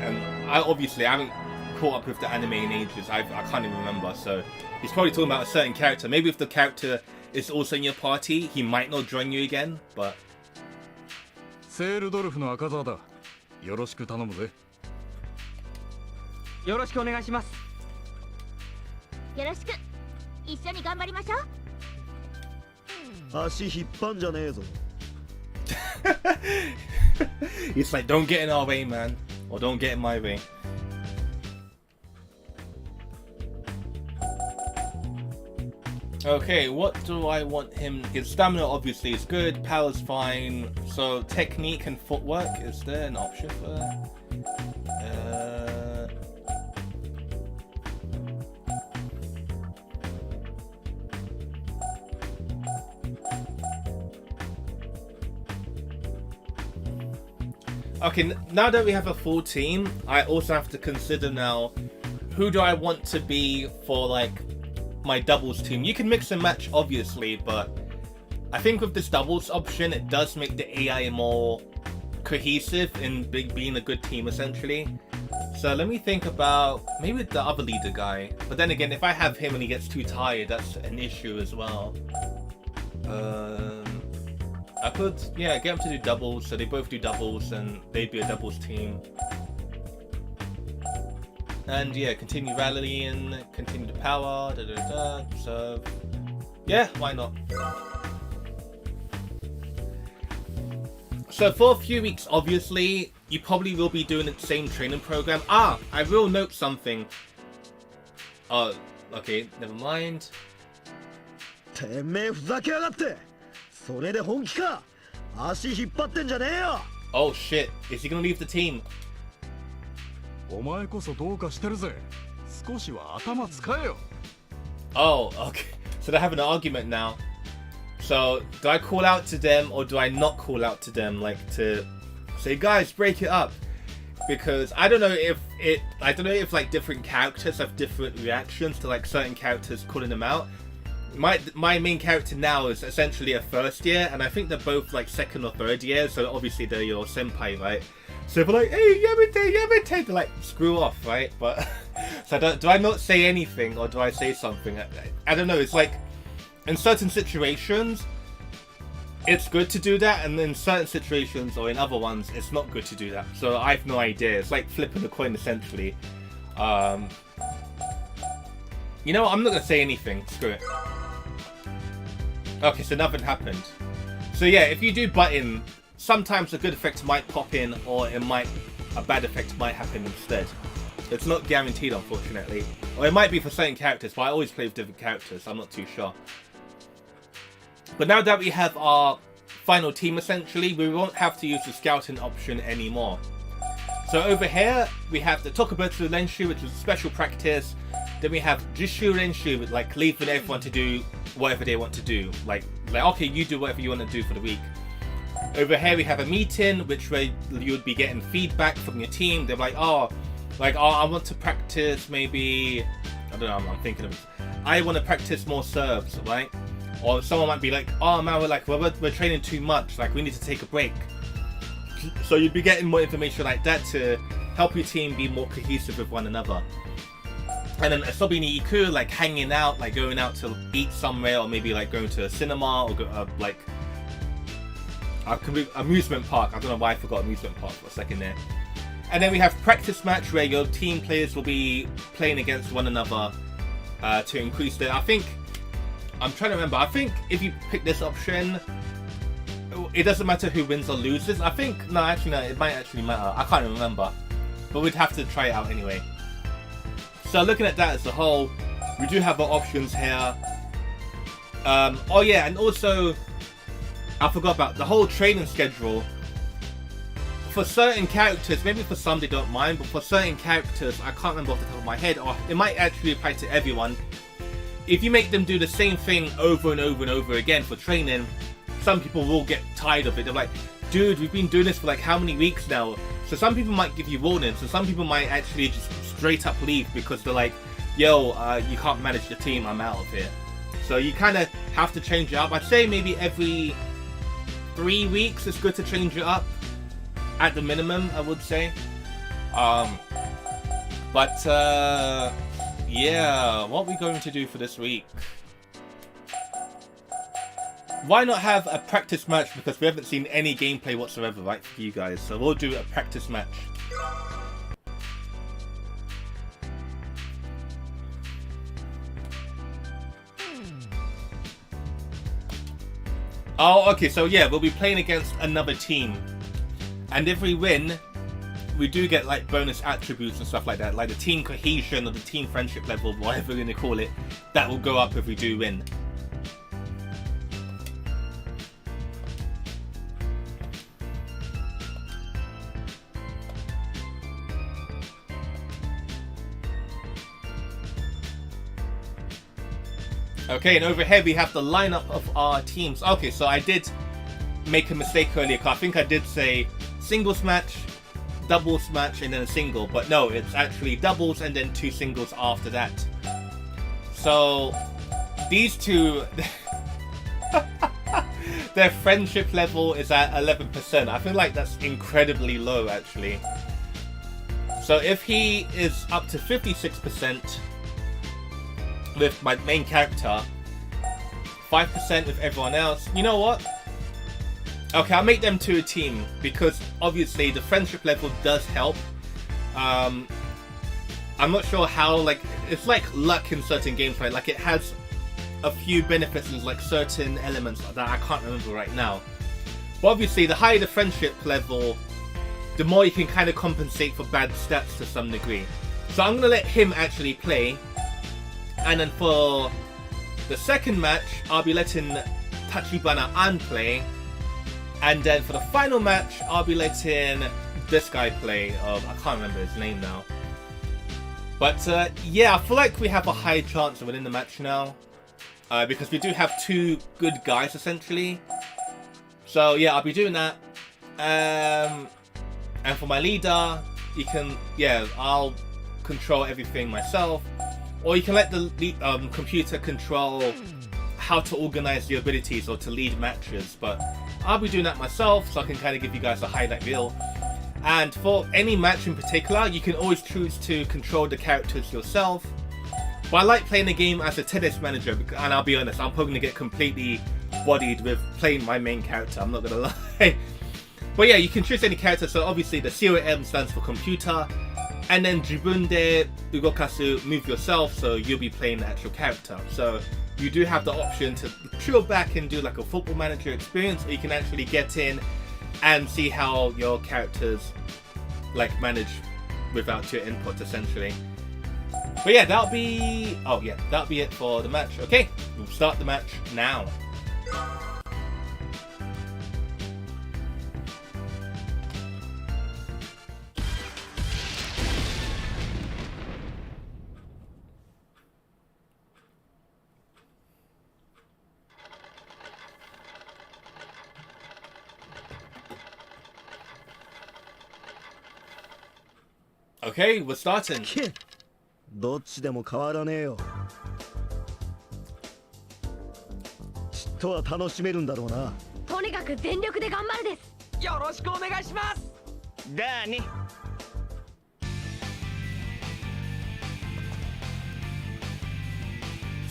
And I haven't caught up with the anime in ages. I can't even remember, so he's probably talking about a certain character. Maybe if the character is also in your party, he might not join you again, but... セールドルフの赤澤だ。よろしく頼むぜ。よろしくお願いします。よろしく。一緒に頑張りましょう。足引っ張んじゃねえぞ。It's like, don't get in our way, man. Or don't get in my way. Okay, what do I want him? His stamina obviously is good, power's fine. So technique and footwork, is there an option for that? Okay, now that we have a full team, I also have to consider now, who do I want to be for like my doubles team? You can mix and match obviously, but I think with this doubles option, it does make the AI more cohesive in being a good team essentially. So let me think about maybe the other leader guy. But then again, if I have him and he gets too tired, that's an issue as well. I could, yeah, get them to do doubles, so they both do doubles and they'd be a doubles team. And yeah, continue rallying, continue the power, so yeah, why not? So for a few weeks, obviously, you probably will be doing the same training program. I will note something. Oh, okay, never mind. てめえふざけやがって。それで本気か。足引っ張ってんじゃねえよ。 Oh shit, is he gonna leave the team? お前こそどうかしてるぜ。少しは頭使えよ。 Oh, okay. So they're having an argument now. So, do I call out to them or do I not call out to them? Like to say, guys, break it up. Because I don't know if like different characters have different reactions to like certain characters calling them out. My main character now is essentially a first year, and I think they're both like second or third year, so obviously they're your senpai, right? So if we're like, hey, Yamete, they're like, screw off, right? But, so do I not say anything, or do I say something? I don't know, it's like, in certain situations, it's good to do that, and in certain situations, or in other ones, it's not good to do that. So I have no idea, it's like flipping a coin, essentially. You know what, I'm not gonna say anything, screw it. Okay, so nothing happened. So yeah, if you do butt in, sometimes a good effect might pop in, or a bad effect might happen instead. It's not guaranteed, unfortunately. Or it might be for certain characters, but I always play with different characters, so I'm not too sure. But now that we have our final team, essentially, we won't have to use the scouting option anymore. So over here, we have the Tokubutsu Renshu, which is special practice. Then we have Jishu Renshu, with like leaving everyone to do whatever they want to do. Like okay, you do whatever you want to do for the week. Over here we have a meeting, which way you would be getting feedback from your team. They're like, oh, I want to practice maybe, I don't know, I'm thinking of, I want to practice more serves, right? Or someone might be like, oh man, we're training too much, like we need to take a break. So you'd be getting more information like that to help your team be more cohesive with one another. And then Asobi ni Iku, like hanging out, like going out to eat somewhere, or maybe like going to a cinema, or like amusement park. I don't know why I forgot amusement park for a second there. And then we have practice match, where your team players will be playing against one another to increase their, I'm trying to remember, I think if you pick this option, it doesn't matter who wins or loses. I think, no, actually no, it might actually matter. I can't remember. But we'd have to try it out anyway. So looking at that as a whole, we do have our options here. Oh yeah, and also, I forgot about the whole training schedule. For certain characters, maybe for some they don't mind, but for certain characters, I can't remember off the top of my head, or it might actually apply to everyone. If you make them do the same thing over and over and over again for training, some people will get tired of it. They're like, dude, we've been doing this for like how many weeks now? So some people might give you warnings, and some people might actually just straight up leave because they're like, yo, you can't manage the team, I'm out of here. So you kind of have to change it up. I'd say maybe every 3 weeks it's good to change it up. At the minimum, I would say. Yeah, what are we going to do for this week? Why not have a practice match, because we haven't seen any gameplay whatsoever, right, for you guys. So we'll do a practice match. Oh, okay, so yeah, we'll be playing against another team. And if we win, we do get like bonus attributes and stuff like that, like the team cohesion or the team friendship level, whatever we're going to call it, that will go up if we do win. Okay, and over here we have the lineup of our teams. Okay, so I did make a mistake earlier, because I think I did say singles match, doubles match, and then a single, but no, it's actually doubles and then 2 singles after that. So these two, their friendship level is at 11%. I feel like that's incredibly low, actually. So if he is up to 56% with my main character, 5% with everyone else, you know what? Okay, I'll make them to a team, because obviously the friendship level does help. I'm not sure how, like, it's like luck in certain games, right? Like, it has a few benefits in like certain elements that I can't remember right now. But obviously, the higher the friendship level, the more you can kind of compensate for bad stats to some degree. So I'm gonna let him actually play, And then for the second match, I'll be letting Tachibana An play. And then for the final match, I'll be letting this guy play. I can't remember his name now. But yeah, I feel like we have a high chance of winning the match now. Because we do have two good guys, essentially. So yeah, I'll be doing that. And for my leader, you can, yeah, I'll control everything myself. Or you can let the computer control how to organize the abilities or to lead matches. But I'll be doing that myself, so I can kind of give you guys a highlight reel. And for any match in particular, you can always choose to control the characters yourself. But I like playing the game as a tennis manager, and I'll be honest, I'm probably going to get completely bodied with playing my main character, I'm not going to lie. But yeah, you can choose any character, so obviously the COM stands for computer, and then Jibunde Ugokasu, move yourself, so you'll be playing the actual character. So you do have the option to chill back and do like a football manager experience, or you can actually get in and see how your characters like manage without your input, essentially. But yeah, that'll be it for the match. Okay, we'll start the match now. Okay, we're starting. どっちでも変わらねえよ。ちっとは楽しめるんだろうな。とにかく全力で頑張るです。よろしくお願いします。だね。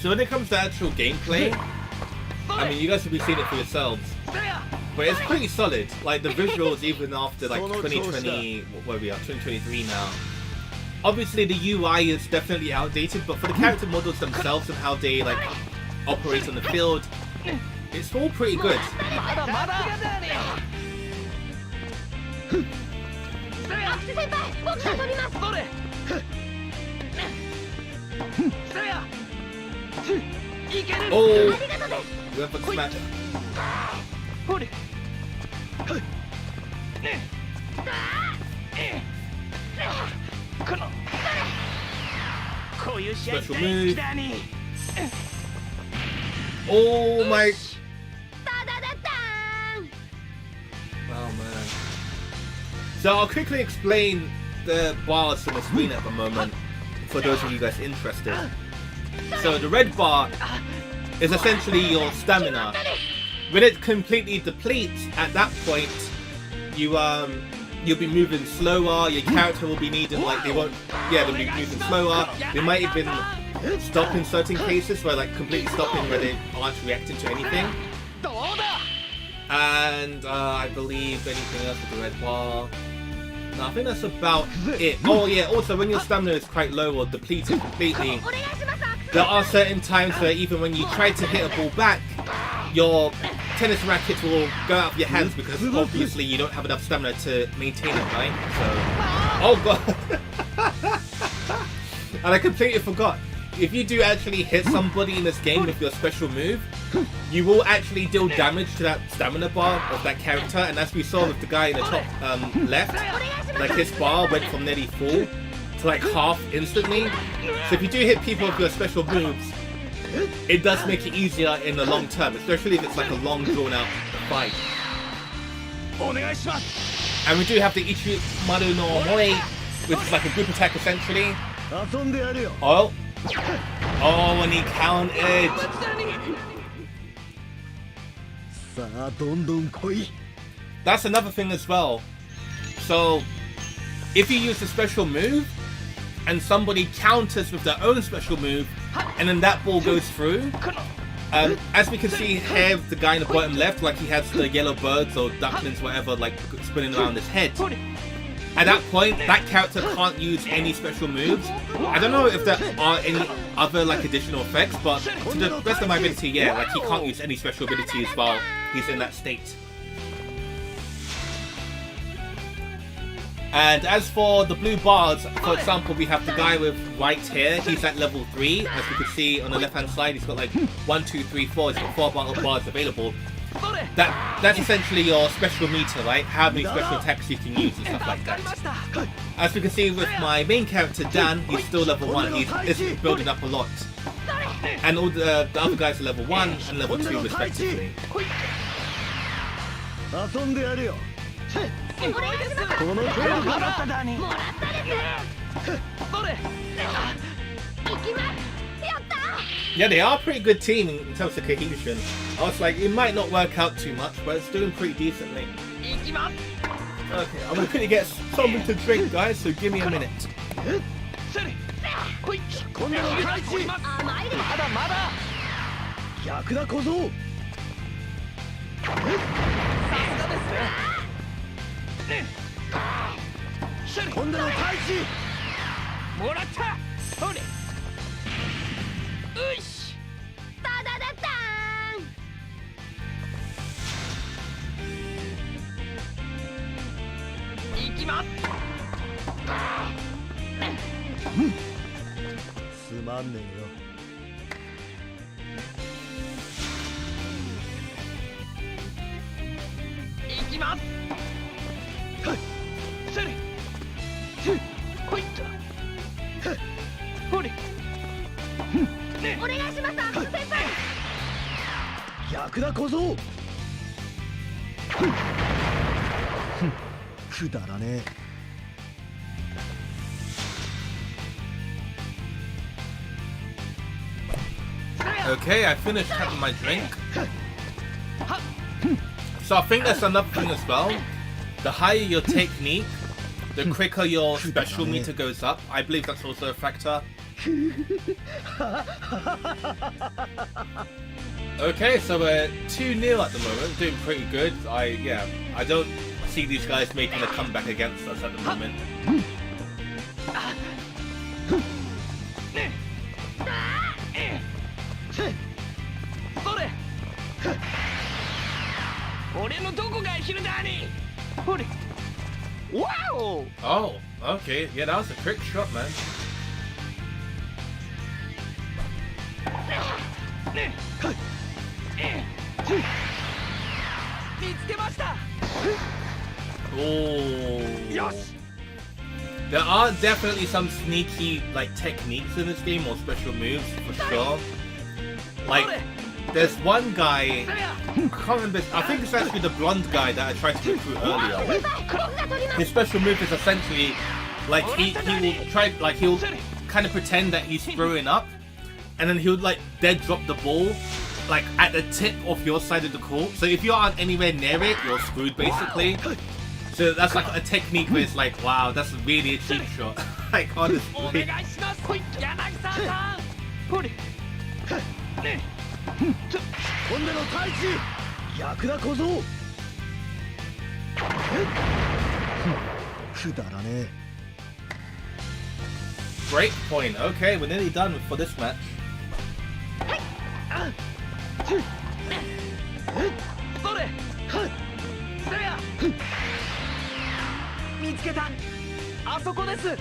So when it comes to actual gameplay, I mean, you guys will be seeing it for yourselves. But it's pretty solid. Like the visuals, even after like 2020, where we are, 2023 now. Obviously, the UI is definitely outdated, but for the character models themselves and how they like operate on the field, it's all pretty good. Oh, weapon smash. Special move. Oh my. Oh man. So I'll quickly explain the bars on the screen at the moment for those of you guys interested. So the red bar is essentially your stamina. When it completely depletes, at that point, you'll be moving slower. Your character will be needing they'll be moving slower. They might even stop in certain cases where completely stopping where they aren't reacting to anything. And I believe anything else with the red bar. No, I think that's about it. Oh yeah, also when your stamina is quite low or depleted completely, there are certain times where even when you try to hit a ball back, your tennis racket will go out of your hands because obviously you don't have enough stamina to maintain it, right? So, oh god. And I completely forgot. If you do actually hit somebody in this game with your special move, you will actually deal damage to that stamina bar of that character, and as we saw with the guy in the top left, like his bar went from nearly full to like half instantly. So if you do hit people with your special moves, it does make it easier in the long term, especially if it's like a long drawn out fight. And we do have the Ichimaru no Mori, which is like a group attack essentially. Oh, and he counted. That's another thing as well. So if you use a special move and somebody counters with their own special move and then that ball goes through, as we can see here, the guy in the bottom left, like he has the yellow birds or ducklings, whatever, like spinning around his head. At that point, that character can't use any special moves. I don't know if there are any other like additional effects, but to the best of my ability, yeah, like he can't use any special abilities while he's in that state. And as for the blue bars, for example, we have the guy with white hair. He's at level 3. As you can see on the left-hand side, he's got like 1, 2, 3, 4. He's got 4 bars available. That's essentially your special meter, right? How many special attacks you can use and stuff like that. As you can see with my main character Dan, he's still level 1. He's building up a lot. And all the other guys are level 1 and level 2 respectively. 遊んでやるよ。お願いします。この程度もらったです行きますやった Yeah, they are a pretty good team in terms of cohesion. I was like, it might not work out too much, but it's doing pretty decently. Okay, I'm gonna quickly get something to drink, guys, so give me a minute. 今度の開始。甘いです逆だ小僧。今度の開始。もらったそれうしタダだったーん行きますすまんねえよ。行きますそれほいっとほれお願いします先輩逆だ小僧。くだらねえ。Okay, I finished having my drink. So I think that's another thing as well. The higher your technique, the quicker your special meter goes up. I believe that's also a factor. Okay, so we're 2-0 at the moment, doing pretty good. I don't see these guys making a comeback against us at the moment. Wow! Oh, okay, yeah, that was a quick shot, man. Oh. There are definitely some sneaky like techniques in this game or special moves for sure. Like, there's one guy, I can't remember, I think it's actually the blonde guy that I tried to recruit earlier. His special move is essentially like he will try, like he'll kind of pretend that he's throwing up, and then he'll like dead drop the ball like at the tip of your side of the court. So if you aren't anywhere near it, you're screwed basically. So that's like a technique where it's like, wow, that's really a cheap shot. Like, honestly. 今度の開始。逆だ小僧。くだらねえ。 Break point. Okay, we're nearly done for this match. それそれや見つけたあそこです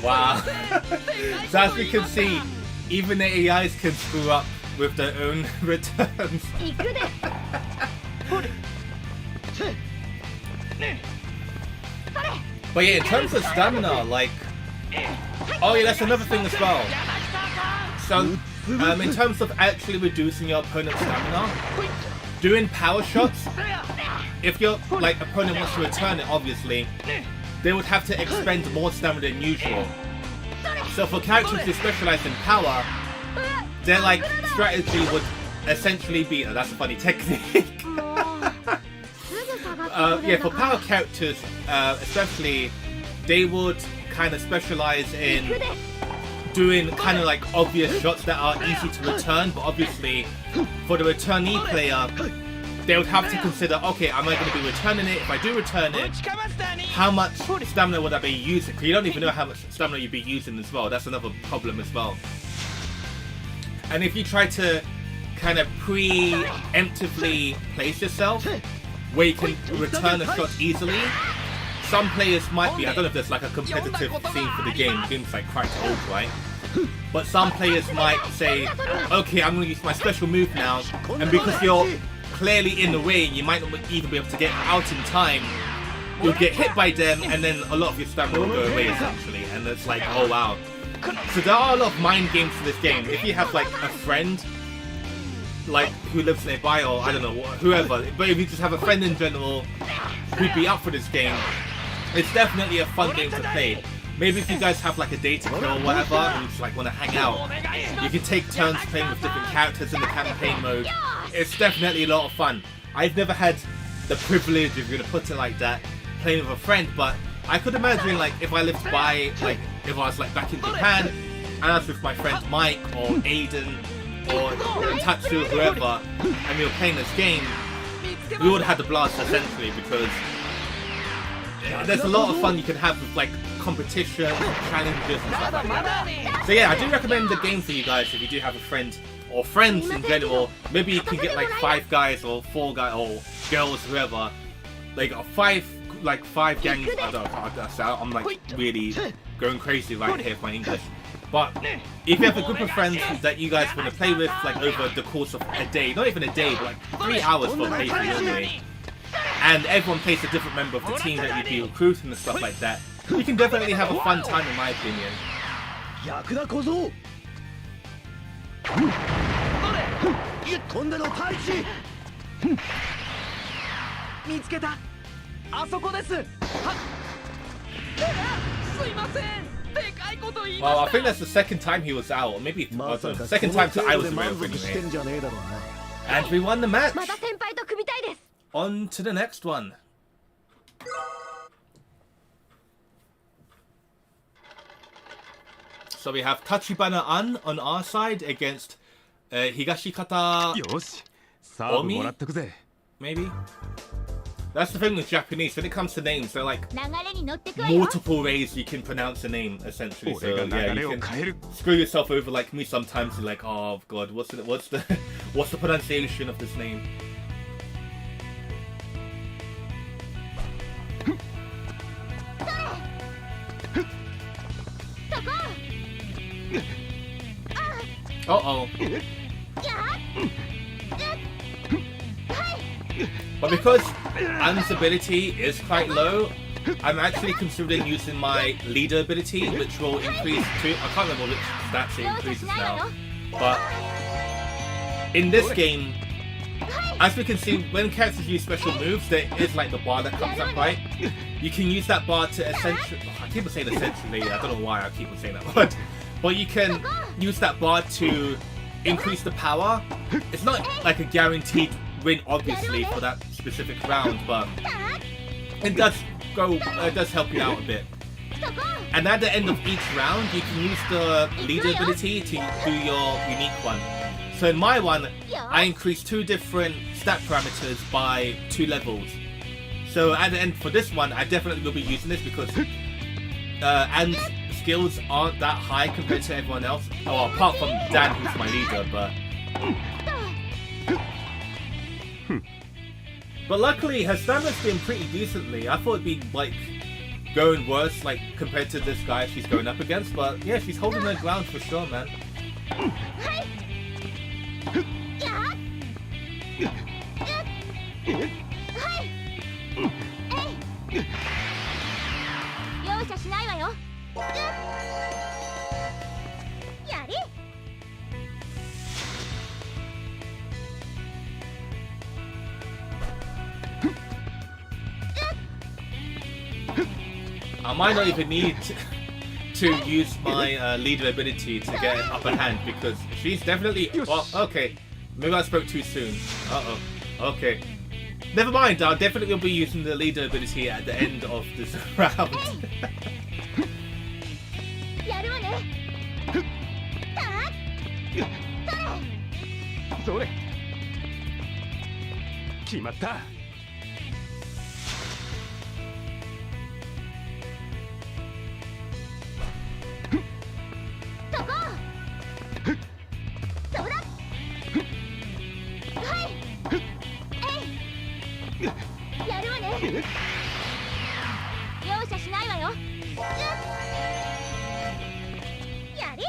Wow. So as we can see, even the AIs can screw up with their own returns. 行くで But yeah, in terms of stamina, like... Oh yeah, that's another thing as well. So, in terms of actually reducing your opponent's stamina, doing power shots, if your like opponent wants to return it, obviously, they would have to expend more stamina than usual. So for characters who specialize in power, their like strategy would essentially be... Oh, that's a funny technique. Yeah, for power characters, especially, they would kind of specialize in doing kind of like obvious shots that are easy to return, but obviously for the returnee player, they would have to consider, okay, am I going to be returning it? If I do return it, how much stamina would I be using? Because you don't even know how much stamina you'd be using as well. That's another problem as well. And if you try to kind of preemptively place yourself, where you can return a shot easily. Some players might be, I don't know if there's like a competitive scene for the game, game's like quite old, right? But some players might say, okay, I'm going to use my special move now, and because you're clearly in the way, you might not even be able to get out in time, you'll get hit by them, and then a lot of your stamina will go away essentially, and it's like, oh wow. So there are a lot of mind games in this game. If you have like a friend, like who lives nearby, or I don't know, whoever, but if you just have a friend in general who'd be up for this game, it's definitely a fun game to play. Maybe if you guys have like a day to kill or whatever, and you just like want to hang out, you can take turns playing with different characters in the campaign mode. It's definitely a lot of fun. I've never had the privilege, if you're gonna put it like that, playing with a friend, but I could imagine like if I lived by, like if I was like back in Japan, and I was with my friend Mike or Aiden or Tatsu or whoever, and we were playing this game, we would have had a blast essentially, because there's a lot of fun you can have with like competition, challenges and stuff like that. So yeah, I do recommend the game for you guys if you do have a friend or friends in general. Maybe you can get like 5 guys or 4 guys or girls, whoever. Like 5 gangs. I don't know, I'm like really going crazy right here with my English. But if you have a group of friends that you guys want to play with, like over the course of a day, not even a day, but like 3 hours for a playthrough normally, and everyone plays a different member of the team that you'd be recruiting and stuff like that, you can definitely have a fun time in my opinion. 見つけた。あそこです。はっ。すいません。でかいこと言いました。 Well, I think that's the second time he was out, or maybe second time I was away anyway. And we won the match. また先輩と組みたいです。 On to the next one. So we have Tachibana An on our side against Higashikata よし、サーブもらってくぜ。 maybe? That's the thing with Japanese, when it comes to names, they're like 流れに乗ってくわよ。 multiple ways you can pronounce a name, essentially. So yeah, you can screw yourself over like me sometimes. You're like, oh god, what's the pronunciation of this name? Uh-oh. But because An's ability is quite low, I'm actually considering using my leader ability, which will increase to, I can't remember which stats it increases now. But in this game, as we can see, when characters use special moves, there is like the bar that comes up, right? You can use that bar to essentially, I keep on saying essentially, I don't know why I keep on saying that word. But you can use that bar to increase the power. It's not like a guaranteed win, obviously, for that specific round, but it does help you out a bit. And at the end of each round, you can use the leader ability to do your unique one. So in my one, I increased 2 different stat parameters by 2 levels. So at the end for this one, I definitely will be using this because Anne's skills aren't that high compared to everyone else. Oh, apart from Dan, who's my leader, but luckily her stamina's been pretty decently. I thought it'd be like going worse, like compared to this guy she's going up against, but yeah, she's holding her ground for sure, man. 容赦しないわよ。やり。 I might not even need to use my leader ability to get an upper hand because she's definitely. Well, okay, maybe I spoke too soon. Uh-oh. Okay. Never mind. I'll definitely be using the leader ability at the end of this round. やるわね。それ。決まった。 えい。容赦しないわよ。やれ。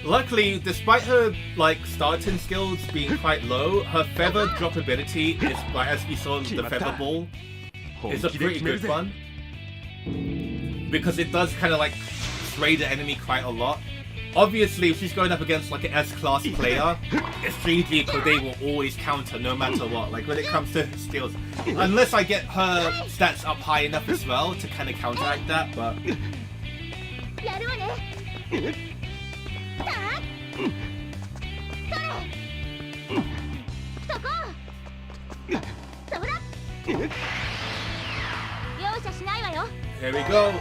Luckily, despite her like starting skills being quite low, her feather drop ability is like as we saw the feather ball is a pretty good one because it does kind of like sway the enemy quite a lot. Obviously, if she's going up against like an S-class player, it's 3D because they will always counter no matter what. Like when it comes to skills, unless I get her stats up high enough as well to kind of counteract that. But やるわね。さあ。それ。そこ。そら。容赦しないわよ。 here we go.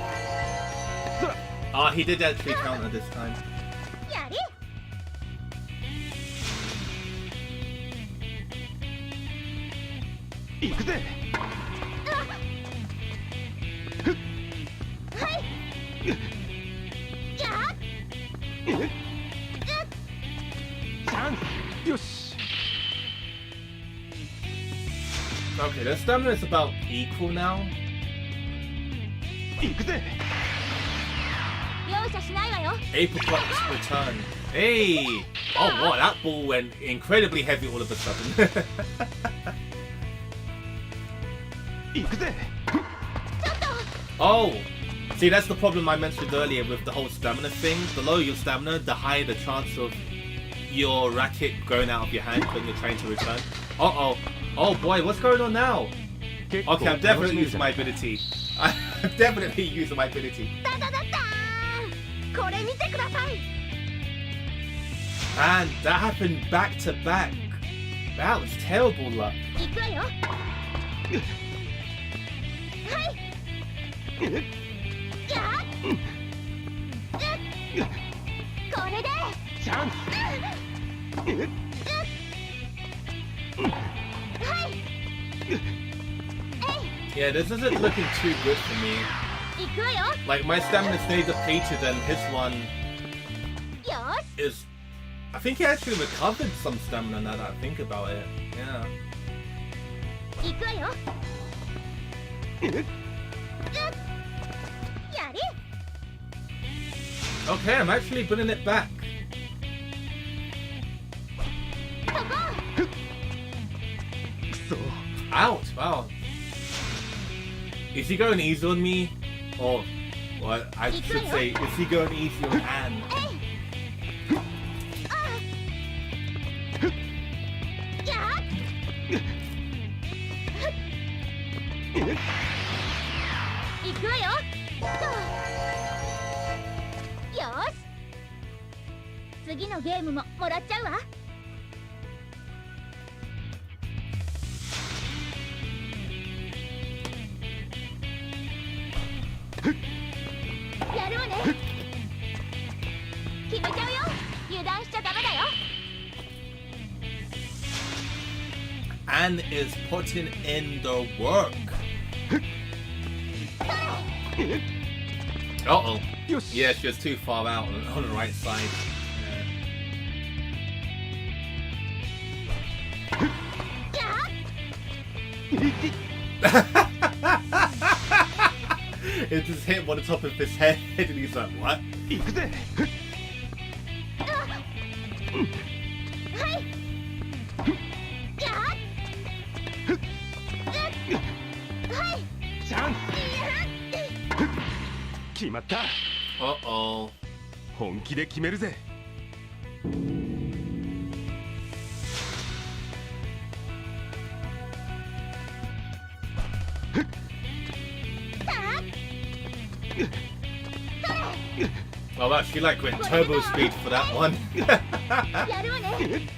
Ah, he did actually counter this time. やれ。行くぜ。はい。やっ。チャンス。よし。 Okay, their stamina is about equal now. 行くぜ。容赦しないわよ。 Apricot's return. Hey! Oh wow, that ball went incredibly heavy all of a sudden. 行くぜ。 Oh! See, that's the problem I mentioned earlier with the whole stamina thing. The lower your stamina, the higher the chance of your racket going out of your hand when you're trying to return. Uh-oh. Oh boy, what's going on now? Okay, I'm definitely using my ability. I'm definitely using my ability. だだだだーん。これ見てください。 And that happened back to back. That was terrible luck. 行くわよ。はい。やっ。これで。チャンス。はい。 Yeah, this isn't looking too good for me. 行くわよ。 Like, my stamina's nearly depleted and his one よし。 is... I think he actually recovered some stamina now that I think about it. Yeah. 行くわよ。やれ。 Okay, I'm actually putting it back. そこ。くそ。 Ouch, wow. Is he going easy on me? Or, well, I should say, is he going easy on Anne? やっ。行くわよ。よし。次のゲームももらっちゃうわ。やるわね。決めちゃうよ。油断しちゃダメだよ。 Anne is putting in the work. Uh-oh. Yeah, she was too far out on the right side. It just hit him on the top of his head and he's like, what? 行くぜ。はい。やっ。はい。チャンス。決まった。 Uh-oh. 本気で決めるぜ。Oh, wow, she like went turbo speed for that one. やるわね。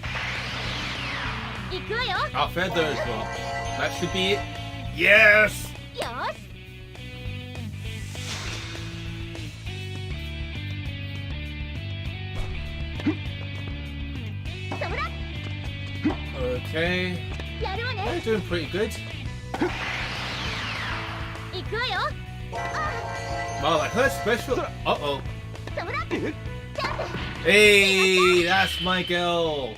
行くわよ。 Our feather as well. That should be it. Yes! よし。 そら。 Okay. やるわ They're ね。 doing pretty good. 行くわよ。 Wow, like her special. Uh-oh. そら。チャンス。 Hey, that's my girl.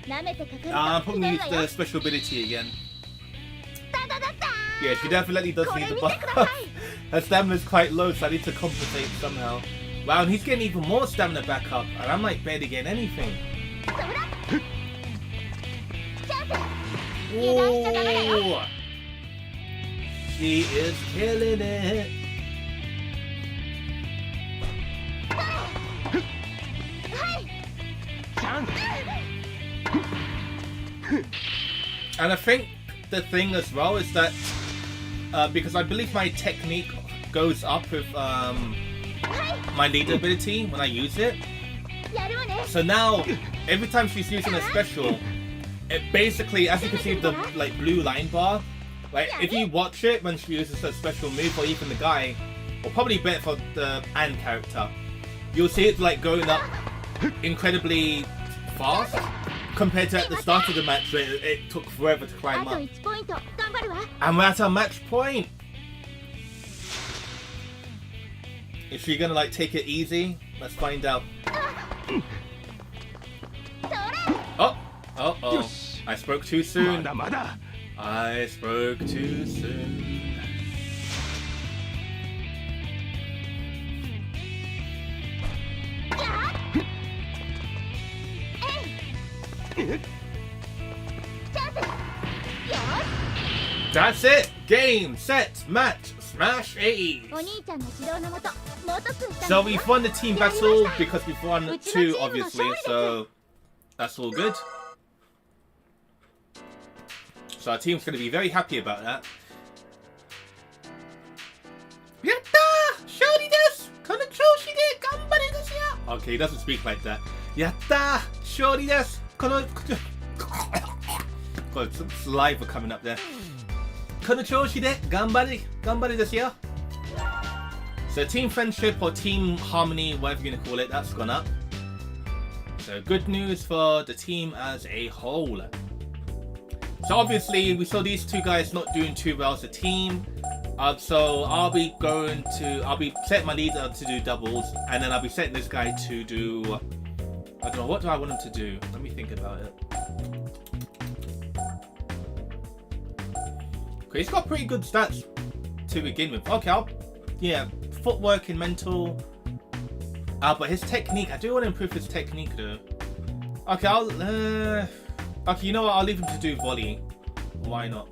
Probably use the special ability again. Yeah, she definitely does need the buff. Her stamina's quite low, so I need to compensate somehow. Wow, and he's getting even more stamina back up, and I'm like barely getting anything. Ooh. She is killing it. And I think the thing as well is that because I believe my technique goes up with my leader ability when I use it. So now every time she's using a special, it basically, as you can see the like blue line bar, like if you watch it when she uses a special move, or even the guy, or probably better for the Anne character, you'll see it like going up incredibly fast compared to at the start of the match where it took forever to climb up. And we're at our match point. Is she gonna like take it easy? Let's find out. Oh. I spoke too soon. I spoke too soon. That's it! Game, set, match, smash 80! So we've won the team battle because we've won 2 obviously, so that's all good. So our team's going to be very happy about that. Yatta! Shorty desu! Kono choushi de ganbare desu yo! Okay, he doesn't speak like that. Yatta! Shorty desu! Kono... God, some saliva coming up there. Kono choushi de ganbare desu yo! So team friendship or team harmony, whatever you're going to call it, that's gone up. So good news for the team as a whole. So obviously we saw these 2 guys not doing too well as a team. So I'll be setting my leader to do doubles, and then I'll be setting this guy to do, I don't know, what do I want him to do? Let me think about it. Okay, he's got pretty good stats to begin with. Okay, yeah, footwork and mental. But his technique, I do want to improve his technique though. Okay, okay, you know what? I'll leave him to do volley. Why not?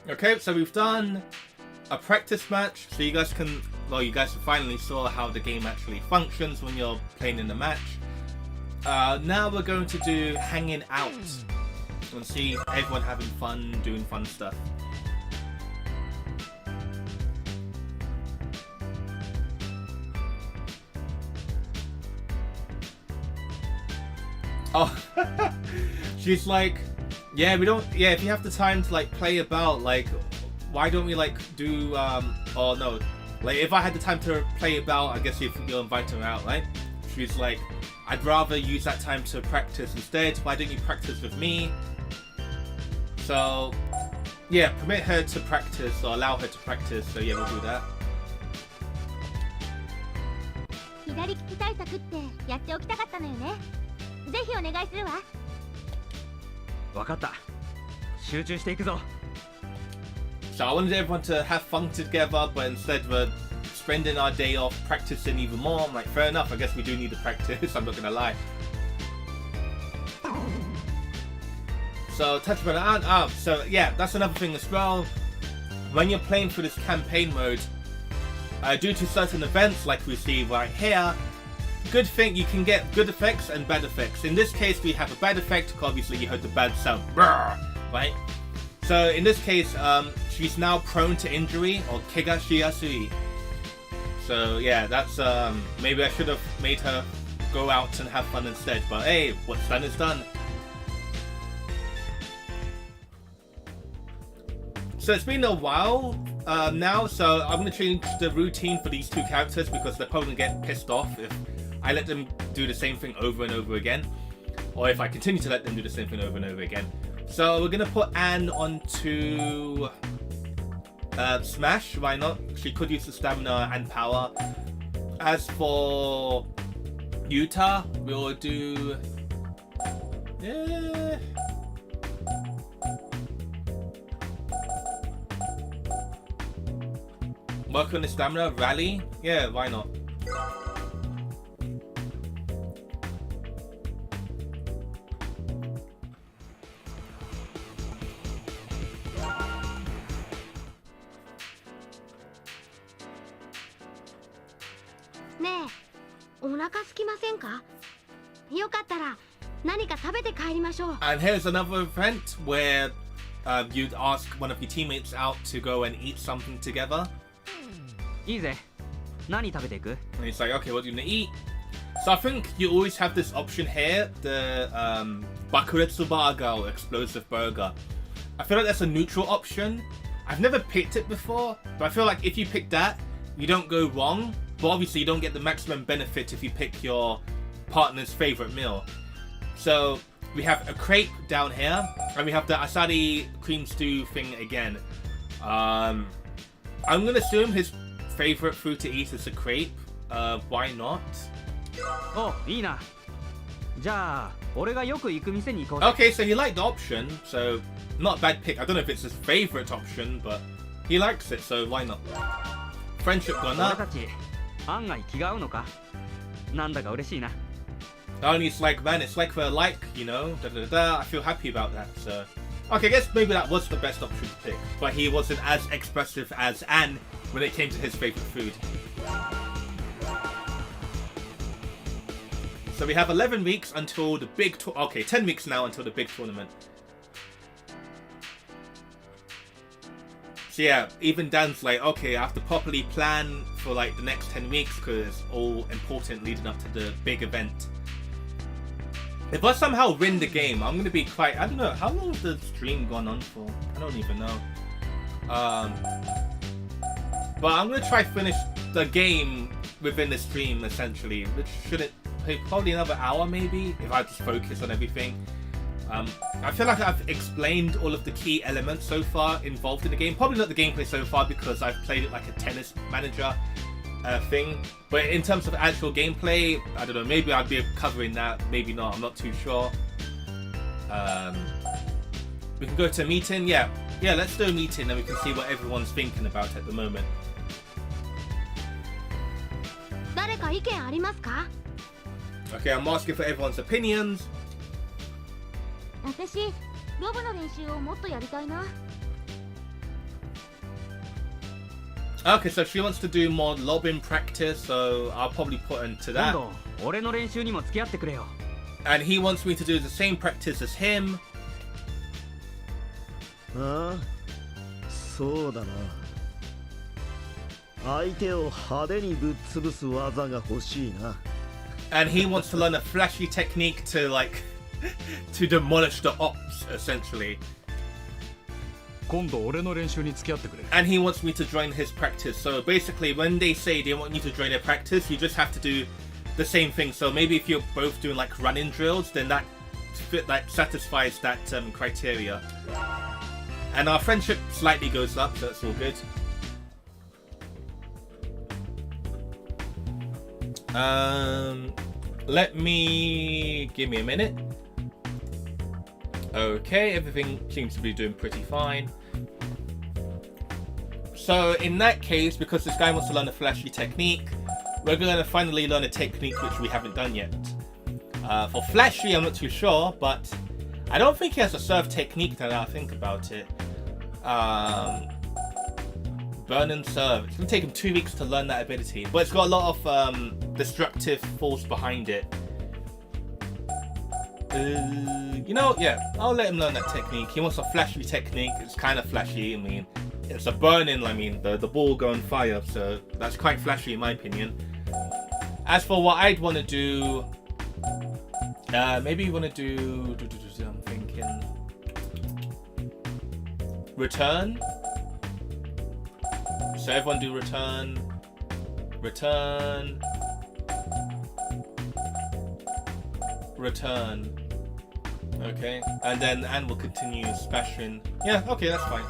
Okay, so we've done a practice match, so you guys can, well, you guys finally saw how the game actually functions when you're playing in the match. Now we're going to do hanging out and see everyone having fun, doing fun stuff. Oh, she's like, yeah, we don't, yeah, if you have the time to like play about, like, why don't we like do, oh no, like if I had the time to play about, I guess you'll invite her out, right? She's like, I'd rather use that time to practice instead, why don't you practice with me? So, yeah, permit her to practice, or allow her to practice, so yeah, we'll do that. 左利き対策ってやっておきたかったのよね。ぜひお願いするわ。わかった。集中していくぞ。 So I wanted everyone to have fun together, but instead we're spending our day off practicing even more. I'm like, fair enough, I guess we do need to practice, I'm not gonna lie. So, Tachibana, so yeah, that's another thing as well. When you're playing through this campaign mode, due to certain events like we see right here, good thing you can get good effects and bad effects. In this case, we have a bad effect, obviously you heard the bad sound, right? So in this case, she's now prone to injury, or kega shiyasui. So yeah, that's maybe I should have made her go out and have fun instead. But hey, what's done is done. So it's been a while now, so I'm gonna change the routine for these 2 characters because they're probably gonna get pissed off if I let them do the same thing over and over again, or if I continue to let them do the same thing over and over again. So we're gonna put Anne onto Smash. Why not? She could use the stamina and power. As for Yuta, we'll do. Work on the stamina, rally. Yeah, why not?ねえ、お腹空きませんか？よかったら何か食べて帰りましょう。 And here's another event where you'd ask one of your teammates out to go and eat something together. いいぜ。何食べていく？ And he's like, okay, what do you want to eat? So I think you always have this option here, the Bakuretsu Burger or Explosive Burger. I feel like that's a neutral option. I've never picked it before, but I feel like if you pick that, you don't go wrong. But obviously you don't get the maximum benefit if you pick your partner's favorite meal. So we have a crepe down here, and we have the asari cream stew thing again. I'm gonna assume his favorite food to eat is a crepe. Why not? お、いいな。じゃあ、俺がよく行く店に行こうぜ。 Okay, so he liked the option, so not a bad pick. I don't know if it's his favorite option, but he likes it, so why not? Friendship gone 俺 up. たち、案外気が合うのか？なんだか嬉しいな。 Only it's like, man, it's like for a like, you know, da da da. I feel happy about that, so. Okay, I guess maybe that was the best option to pick, but he wasn't as expressive as Anne when it came to his favorite food. So we have 11 weeks until the big okay, 10 weeks now until the big tournament. So yeah, even Dan's like, okay, I have to properly plan for like the next 10 weeks because it's all important leading up to the big event. If I somehow win the game, I'm gonna be quite, I don't know, how long has the stream gone on for? I don't even know. But I'm gonna try finish the game within the stream essentially, which shouldn't take probably another hour maybe if I just focus on everything. I feel like I've explained all of the key elements so far involved in the game. Probably not the gameplay so far because I've played it like a tennis manager thing. But in terms of actual gameplay, I don't know, maybe I'd be covering that, maybe not, I'm not too sure. We can go to a meeting, yeah, let's do a meeting and we can see what everyone's thinking about at the moment. 誰か意見ありますか？ Okay, I'm asking for everyone's opinions. 私、ロブの練習をもっとやりたいな。 Okay, so she wants to do more lobbing practice, so I'll probably put into 今 that. 度、俺の練習にも付き合ってくれよ。 And he wants me to do the same practice as him. ああ、そうだな。相手を派手にぶっ潰す技が欲しいな。 And he wants to learn a flashy technique to like to demolish the ops essentially. 今度俺の練習に付き合ってくれ。 And he wants me to join his practice. So basically when they say they want you to join their practice, you just have to do the same thing. So maybe if you're both doing like running drills, then that satisfies that criteria. And our friendship slightly goes up, so that's all good. Give me a minute. Okay, everything seems to be doing pretty fine. So in that case, because this guy wants to learn a flashy technique, we're going to finally learn a technique which we haven't done yet. For flashy, I'm not too sure, but I don't think he has a serve technique now that I think about it. Burn and serve. It's going to take him 2 weeks to learn that ability, but it's got a lot of destructive force behind it. You know, yeah, I'll let him learn that technique. He wants a flashy technique. It's kind of flashy. I mean, it's a burning. I mean, the ball go on fire, so that's quite flashy in my opinion. As for what I'd want to do, maybe you want to do. I'm thinking return. So everyone do return, return, return. Okay, and then Anne will continue smashing. Yeah, okay, that's fine.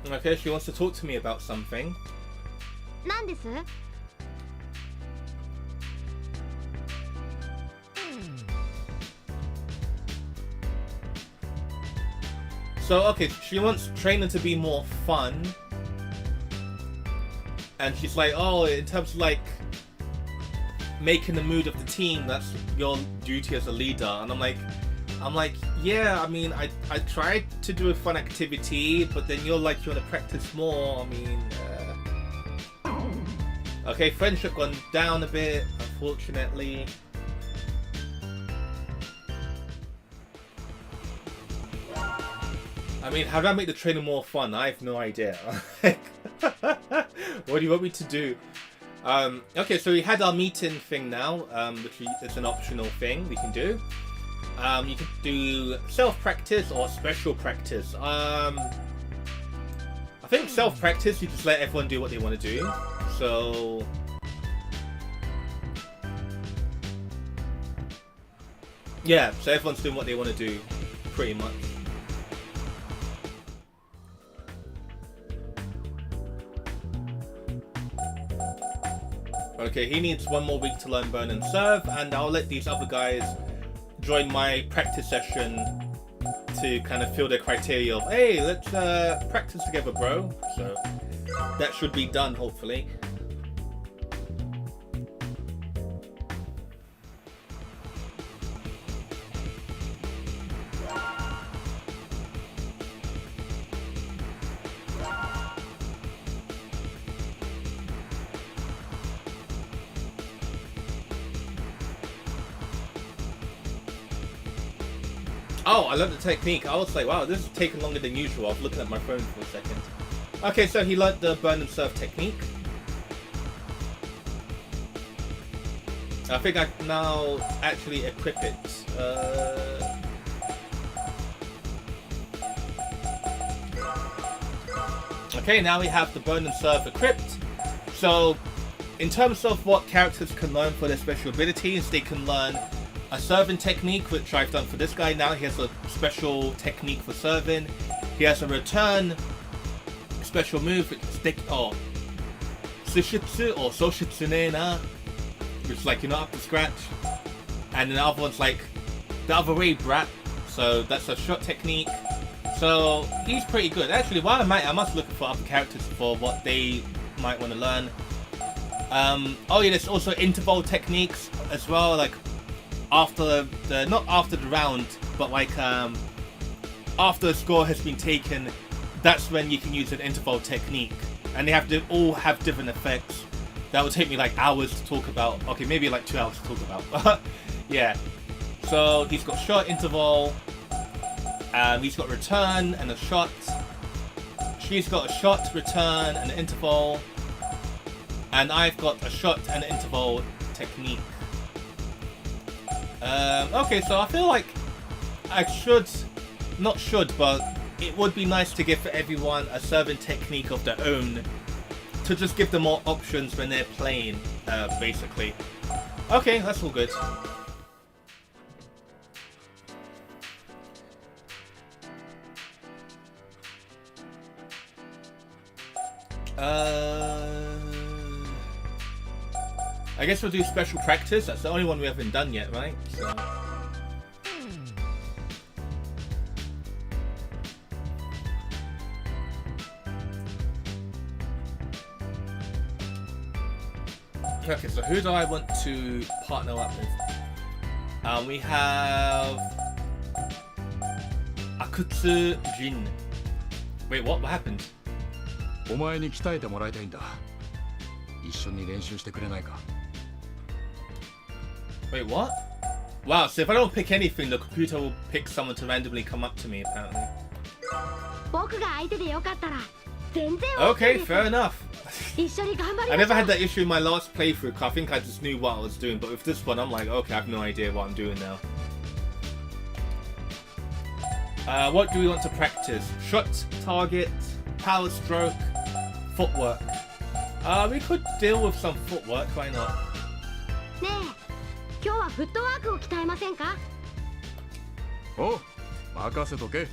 Okay, she wants to talk to me about something. 何です？ So, okay, she wants training to be more fun. And she's like, oh, in terms of like making the mood of the team, that's your duty as a leader. And I'm like, yeah, I mean, I tried to do a fun activity, but then you're like, you want to practice more. I mean, okay, friendship gone down a bit, unfortunately. I mean, how do I make the training more fun? I have no idea. What do you want me to do? Okay, so we had our meeting thing now, which is an optional thing we can do. You can do self-practice or special practice. I think self-practice, you just let everyone do what they want to do. So... yeah, so everyone's doing what they want to do, pretty much. Okay, he needs one more week to learn burn and serve, and I'll let these other guys join my practice session to kind of fill their criteria of, hey, let's practice together, bro. So that should be done, hopefully. Oh, I love the technique. I was like, wow, this is taking longer than usual. I was looking at my phone for a second. Okay, so he learned the burn and serve technique. I think I can now actually equip it. Okay, now we have the burn and serve equipped. So, in terms of what characters can learn for their special abilities, they can learn a serving technique, which I've done for this guy. Now he has a special technique for serving. He has a return special move, Sushitsu or Soshitsune na, which is like you're not up to scratch. And then the other one's like the other way, brat. So that's a shot technique. So he's pretty good. Actually, while I'm at it, I must look for other characters for what they might want to learn. Oh yeah, there's also interval techniques as well, like after the not after the round, but like after a score has been taken, that's when you can use an interval technique, and they have to all have different effects. That would take me like hours to talk about. Okay, maybe like 2 hours to talk about. Yeah. So he's got shot, interval, he's got return and a shot. She's got a shot, return, and an interval, and I've got a shot and an interval technique. Okay, so I feel like I but it would be nice to give everyone a serving technique of their own, to just give them more options when they're playing, basically. Okay, that's all good. I guess we'll do special practice. That's the only one we haven't done yet, right? So. Okay, so who do I want to partner up with? We have Akutsu Jin. Wait, what happened? お前に鍛えてもらいたいんだ。一緒に練習してくれないか。 Wait, what? Wow, so if I don't pick anything, the computer will pick someone to randomly come up to me, apparently. 僕が相手でよかったら全然 Okay, fair enough. 一緒に頑張り I ま never しょ had う that issue in my last playthrough, 'cause I think I just knew what I was doing, but with this one, I'm like, okay, I have no idea what I'm doing now. What do we want to practice? Shot, target, power stroke, footwork. We could deal with some footwork, why not? ねえ今日はフットワークを鍛えませんか？お、任せとけ。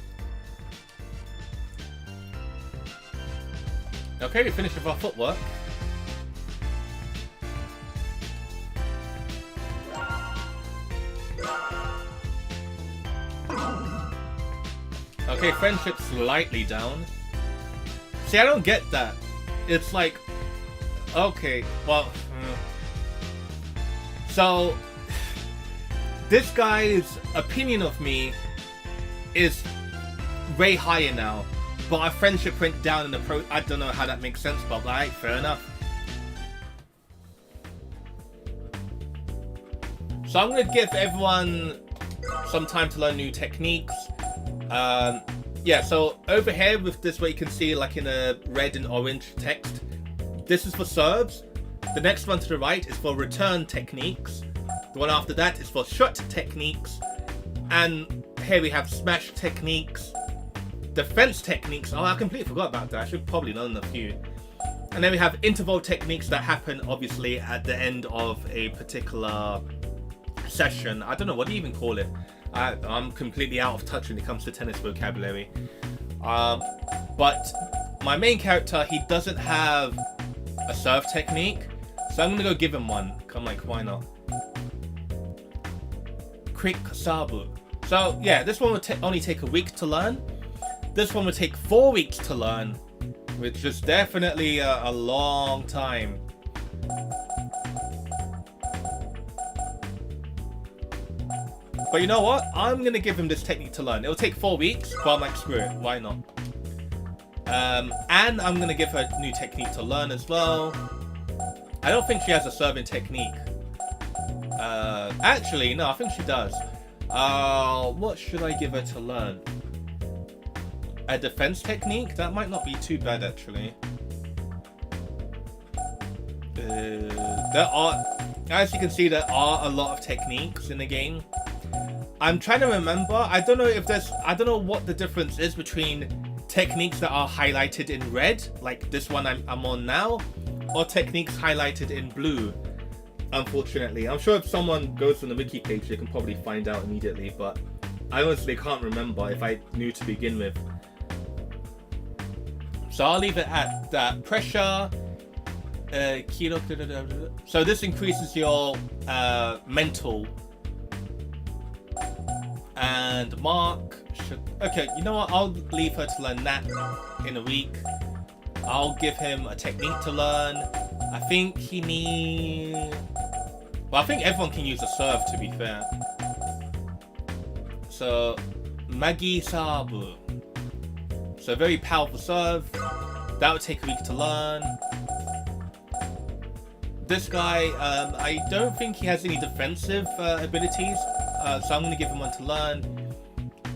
Okay, we finished with our footwork. Okay, friendship slightly down. See, I don't get that. It's like, okay, well, so this guy's opinion of me is way higher now, but our friendship went down in the I don't know how that makes sense, but right, fair enough. So I'm gonna give everyone some time to learn new techniques. Yeah, so over here with this, what you can see like in a red and orange text, this is for serves. The next one to the right is for return techniques. The one after that is for shot techniques. And here we have smash techniques, defense techniques. Oh, I completely forgot about that. I should probably learn a few. And then we have interval techniques that happen obviously at the end of a particular session. I don't know, what do you even call it? I'm completely out of touch when it comes to tennis vocabulary. But my main character, he doesn't have a serve technique, so I'm gonna go give him one. I'm like, why not? Quick sabu. So yeah, this one would only take a week to learn. This one would take 4 weeks to learn, which is definitely a long time. But you know what? I'm gonna give him this technique to learn. It'll take 4 weeks, but I'm like, screw it, why not? And I'm gonna give her a new technique to learn as well. I don't think she has a serving technique. Actually, no, I think she does. What should I give her to learn? A defense technique? That might not be too bad, actually. There are, as you can see, there are a lot of techniques in the game. I'm trying to remember. I don't know what the difference is between techniques that are highlighted in red, like this one I'm on now, or techniques highlighted in blue. Unfortunately, I'm sure if someone goes on the wiki page, they can probably find out immediately, but I honestly can't remember if I knew to begin with. So I'll leave it at that. Pressure, so this increases your mental. And Mark should... Okay, you know what? I'll leave her to learn that in a week. I'll give him a technique to learn. I think he needs... Well, I think everyone can use a serve, to be fair. So, Magi Sabu. So, very powerful serve. That would take a week to learn. This guy, I don't think he has any defensive abilities. So I'm going to give him one to learn.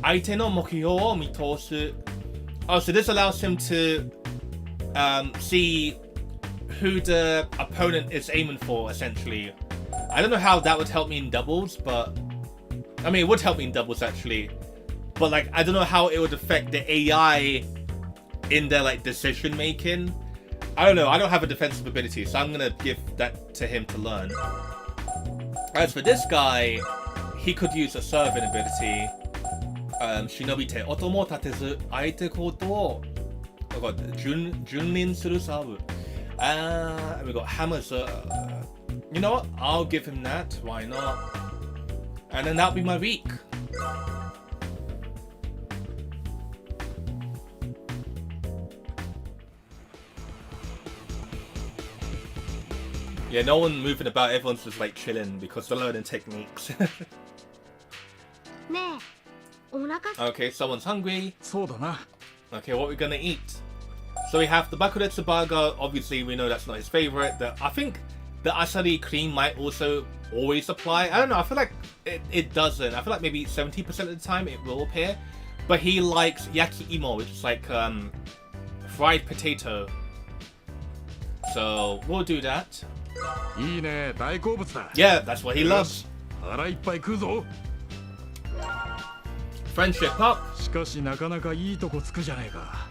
Aite no mokyou o mitousu. Oh, so this allows him to see who the opponent is aiming for, essentially. I don't know how that would help me in doubles, but... I mean, it would help me in doubles, actually. But, like, I don't know how it would affect the AI in their, like, decision-making. I don't know. I don't have a defensive ability, so I'm going to give that to him to learn. As for this guy... He could use a serving ability. Shinobite otomo tatezu aite koto o junrin suru sabu. And we got hammers. You know what? I'll give him that. Why not? And then that'll be my week. Yeah, no one moving about. Everyone's just like chilling because they're learning techniques. Okay, someone's hungry. そうだな。 Okay, what are we gonna eat? So we have the bakuretsu burger. Obviously, we know that's not his favorite. I think the asari cream might also always apply. I don't know. I feel like it doesn't. I feel like maybe 70% of the time it will appear. But he likes yaki imo, which is like fried potato. so we'll do that. いいね、大好物だ。 Yeah, that's what he loves. 腹いっぱい食うぞ。 Friendship up. しかしなかなかいいとこつくじゃねえか。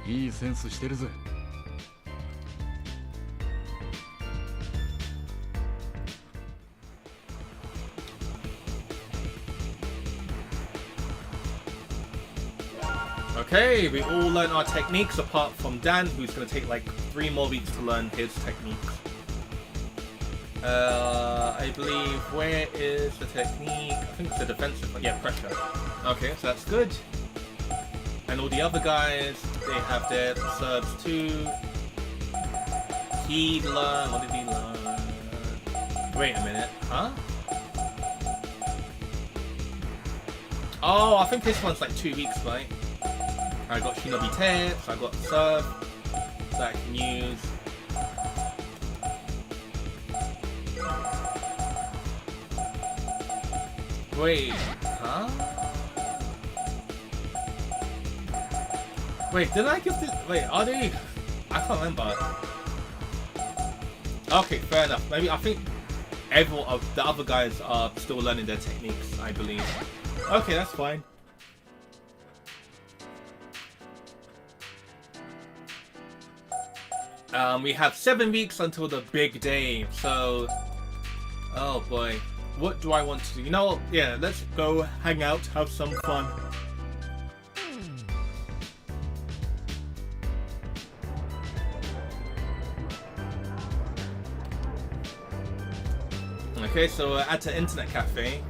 いいセンスしてるぜ。 Okay, we all learned our techniques apart from Dan, who's going to take like 3 more weeks to learn his techniques. I believe, where is the technique? I think it's the defensive one. Yeah, pressure. Okay, so that's good. And all the other guys, they have their serves too. He learned, what did he learn? Wait a minute, huh? Oh, I think this one's like 2 weeks, right? I got Shinobi Tips, I got Serve that I can use. Wait, huh? Wait, did I give this? Wait, are they? I can't remember. Okay, fair enough. Maybe I think everyone of the other guys are still learning their techniques, I believe. Okay, that's fine. We have 7 weeks until the big day, so... Oh boy. What do I want to do? You know what? Yeah, let's go hang out, have some fun. Okay, so we're at an internet cafe.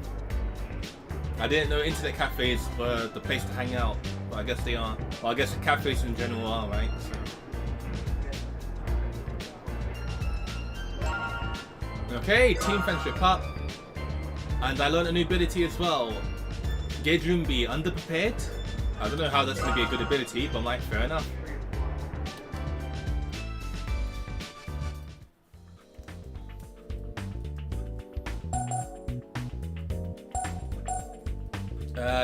I didn't know internet cafes were the place to hang out, but I guess they are. Well, I guess the cafes in general are, right? So. Okay, team friendship up. And I learned a new ability as well. Gejunbi, underprepared. I don't know how that's going to be a good ability, but like, fair enough.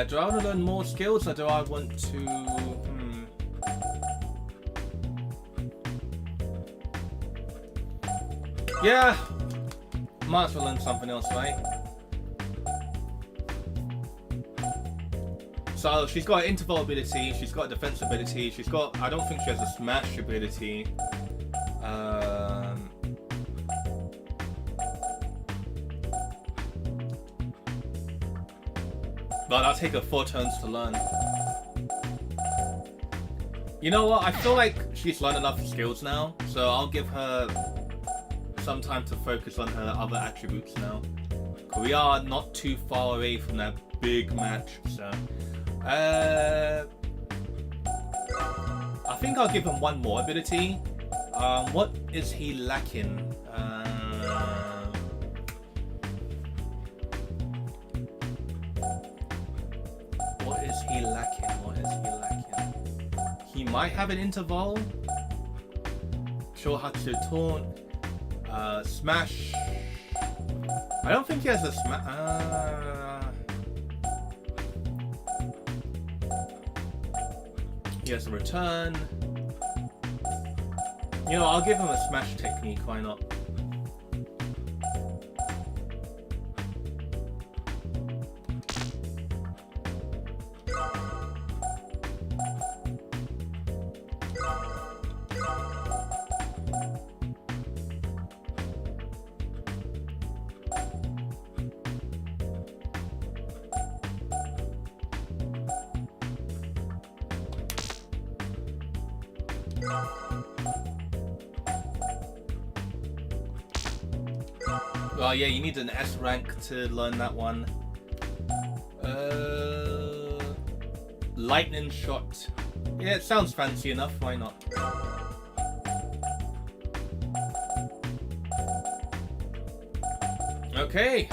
Do I want to learn more skills or do I want to... Yeah! Might as well learn something else, right? So she's got an interval ability, she's got a defense ability, she's got... I don't think she has a smash ability. But I'll take her 4 turns to learn. You know what? I feel like she's learned enough skills now, so I'll give her some time to focus on her other attributes now. We are not too far away from that big match, so... I think I'll give him 1 more ability. What is he lacking? What is he lacking? What is he lacking? He might have an interval. Shohatsu taunt. Smash. I don't think he has a smash. He has a return. You know, I'll give him a smash technique, why not? Oh yeah, you need an S rank to learn that one. Lightning shot. Yeah, it sounds fancy enough, why not? Okay.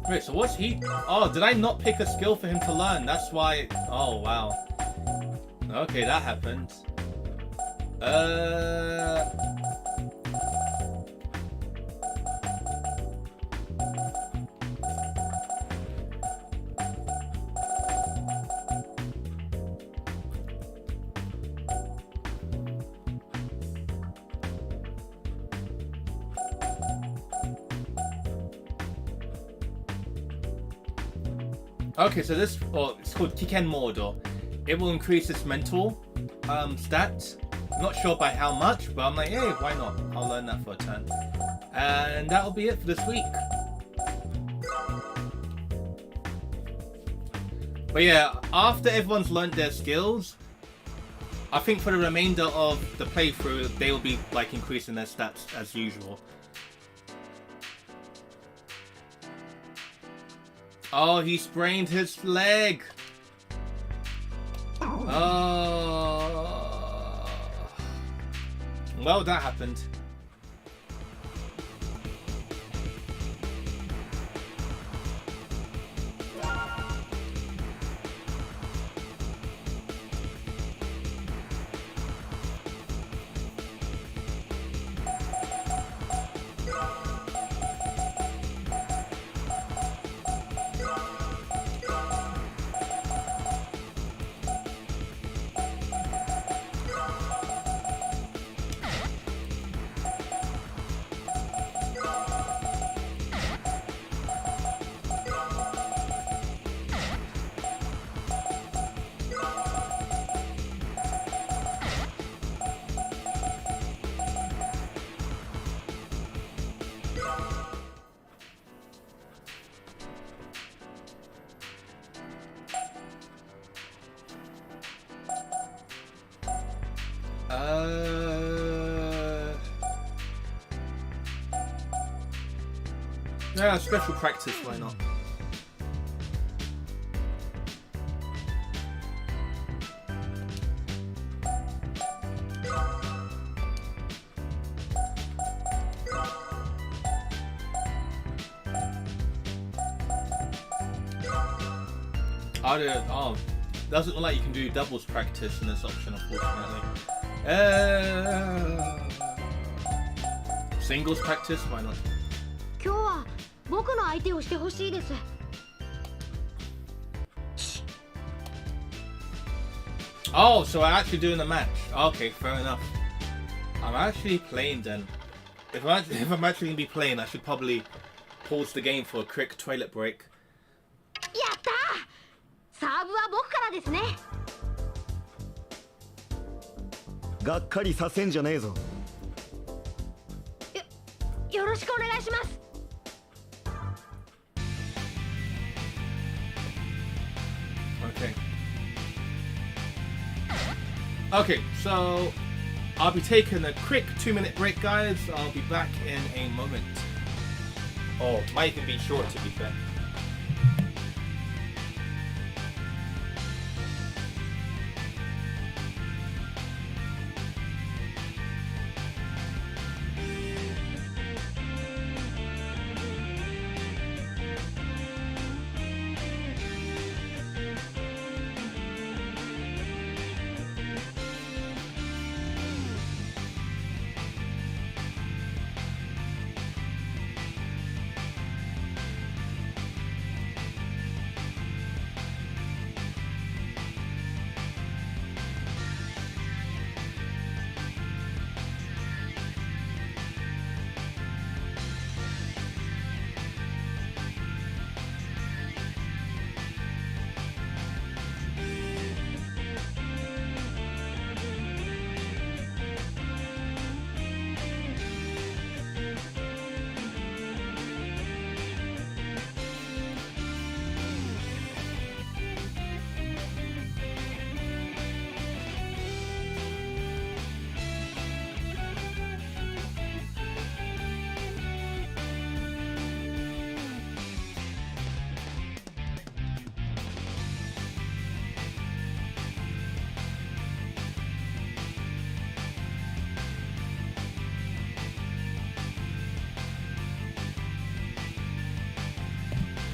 Wait, so what's he... Oh, did I not pick a skill for him to learn? That's why... Oh, wow. Okay, that happened. Okay, so this, it's called Kiken Mordo. It will increase its mental stats. Not sure by how much, but I'm like, hey, why not? I'll learn that for a turn. And that'll be it for this week. But yeah, after everyone's learned their skills, I think for the remainder of the playthrough, they will be like increasing their stats as usual. Oh, he sprained his leg. Oh. Well, that happened. Yeah, special practice, why not? Oh, doesn't look like you can do doubles practice in this option, unfortunately. Singles practice, why not? 今日は僕の相手をしてほしいです。 Oh, so I'm actually doing a match. Okay, fair enough. I'm actually playing then. If I'm actually gonna be playing, I should probably pause the game for a quick toilet break. やったー！サーブは僕からですね。がっかりさせんじゃねえぞ。よろしくお願いします。 Okay. Okay, so I'll be taking a quick 2-minute break, guys. I'll be back in a moment. Oh, might even be short, to be fair.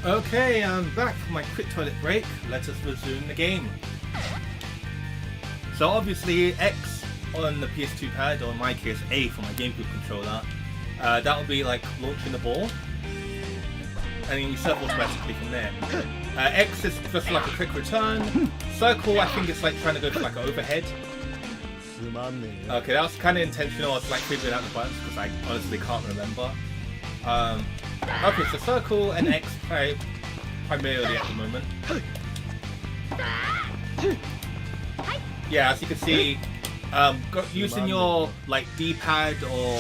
Okay, I'm back from my quick toilet break. Let us resume the game. So obviously X on the PS2 pad, or in my case A for my GameCube controller, that will be like launching the ball, and then you serve automatically from there. X is just like a quick return. Circle, I think it's like trying to go for like an overhead. Okay, that was kind of intentional. I was like figuring out the buttons because I honestly can't remember. Okay, so circle and X, right? primarily at the moment. Yeah, as you can see, using your like D-pad or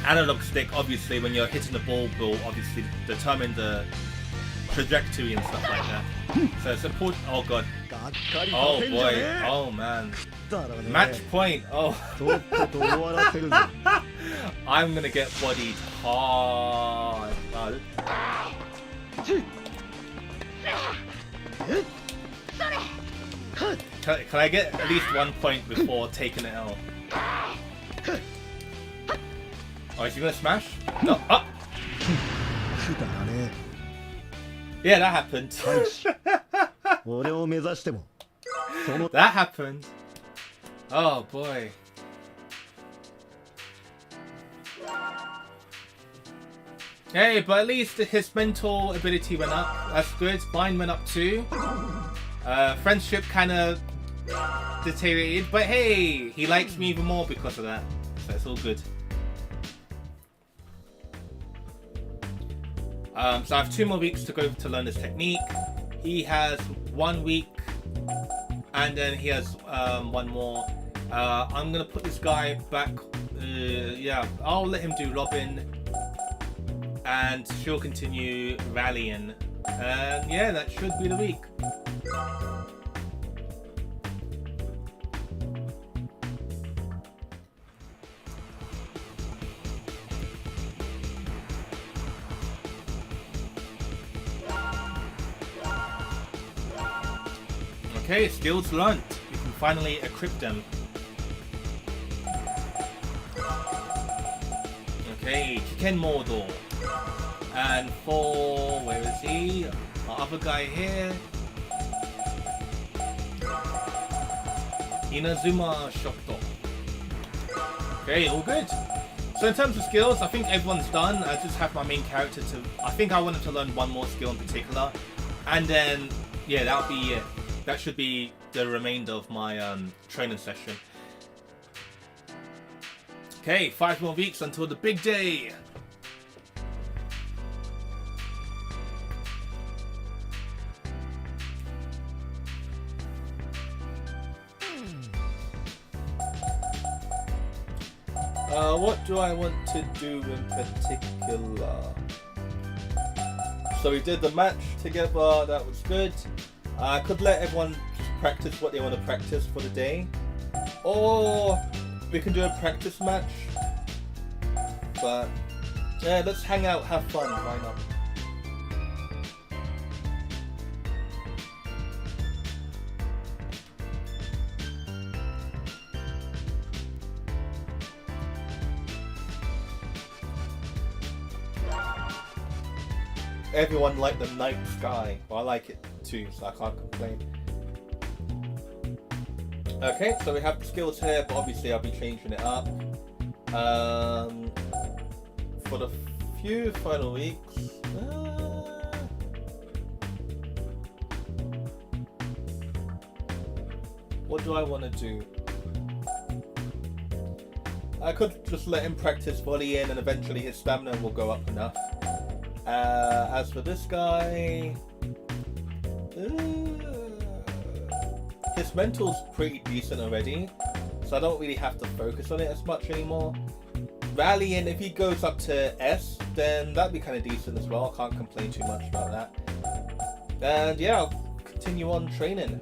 analog stick, obviously, when you're hitting the ball, will obviously determine the trajectory and stuff like that. So it's important. Oh god. Oh boy. Oh man. Match point. Oh. I'm gonna get bodied hard. Can I get at least 1 point before taking it out? Oh, is he gonna smash? No. Oh. Yeah, that happened. That happened. Oh boy. Hey, but at least his mental ability went up. That's good. Mine went up too. Friendship kind of deteriorated, but hey, he likes me even more because of that. So it's all good. So I have 2 more weeks to go to learn this technique. He has 1 week, and then he has 1 more. I'm gonna put this guy back. Yeah, I'll let him do Robin, and she'll continue rallying. And yeah, that should be the week. Okay, skills learnt. You can finally equip them. Okay, Kiken Mordor. And for, where is he? Our other guy here. Inazuma Shoto. Okay, all good. So in terms of skills, I think everyone's done. I just have my main character to... I think I wanted to learn 1 more skill in particular. And then, yeah, that'll be it. That should be the remainder of my training session. Okay, 5 more weeks until the big day. What do I want to do in particular? So we did the match together, that was good. I could let everyone just practice what they want to practice for the day. Or we can do a practice match. But yeah, let's hang out, have fun, why not? Everyone liked the night sky. Well, I like it too, so I can't complain. Okay, so we have the skills here, but obviously I'll be changing it up. For the few final weeks... what do I want to do? I could just let him practice volleying and eventually his stamina will go up enough. As for this guy, his mental's pretty decent already, so I don't really have to focus on it as much anymore. Rallying, if he goes up to S, then that'd be kind of decent as well. I can't complain too much about that. And yeah, I'll continue on training.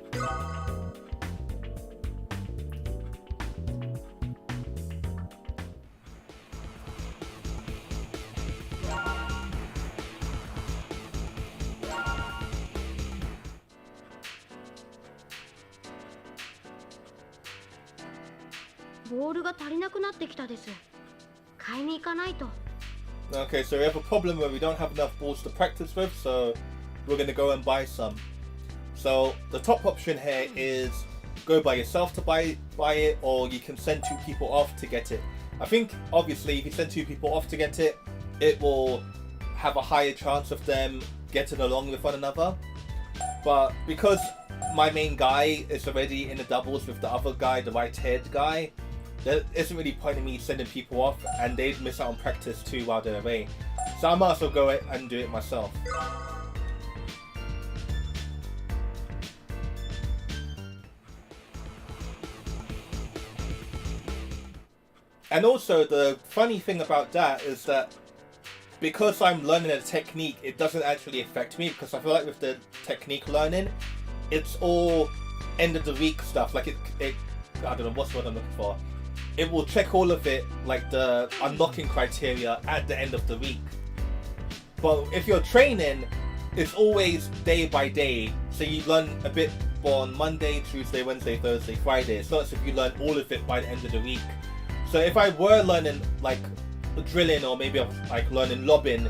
Okay, so we have a problem where we don't have enough balls to practice with, so we're going to go and buy some. So the top option here is go by yourself to buy it, or you can send 2 people off to get it. I think obviously if you send 2 people off to get it, it will have a higher chance of them getting along with one another. But because my main guy is already in the doubles with the other guy, the white-haired guy, there isn't really point in me sending people off, and they'd miss out on practice too while they're away. So I might as well go and do it myself. And also the funny thing about that is that because I'm learning a technique, it doesn't actually affect me, because I feel like with the technique learning, it's all end of the week stuff. Like it I don't know what's what I'm looking for. It will check all of it, like the unlocking criteria, at the end of the week. But if you're training, it's always day by day. So you learn a bit more on Monday, Tuesday, Wednesday, Thursday, Friday. It's not as if you learn all of it by the end of the week. So if I were learning like drilling, or maybe I'm like learning lobbing,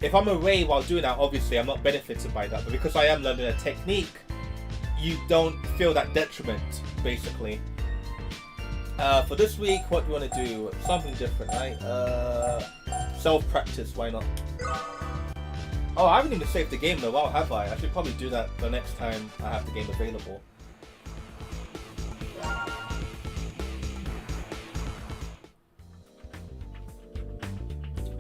if I'm away while doing that, obviously I'm not benefited by that. But because I am learning a technique, you don't feel that detriment, basically. For this week, what do you want to do? Something different, right? Self-practice, why not? Oh, I haven't even saved the game in a while, have I? I should probably do that the next time I have the game available.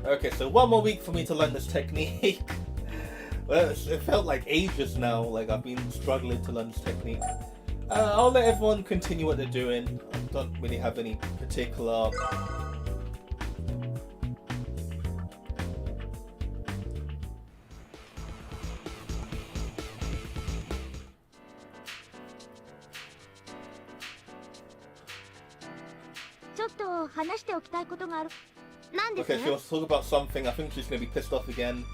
Okay, so one more week for me to learn this technique. Well, it felt like ages now, like I've been struggling to learn this technique. I'll let everyone continue what they're doing. I don't really have any particular... Okay, she wants to talk about something. I think she's going to be pissed off again.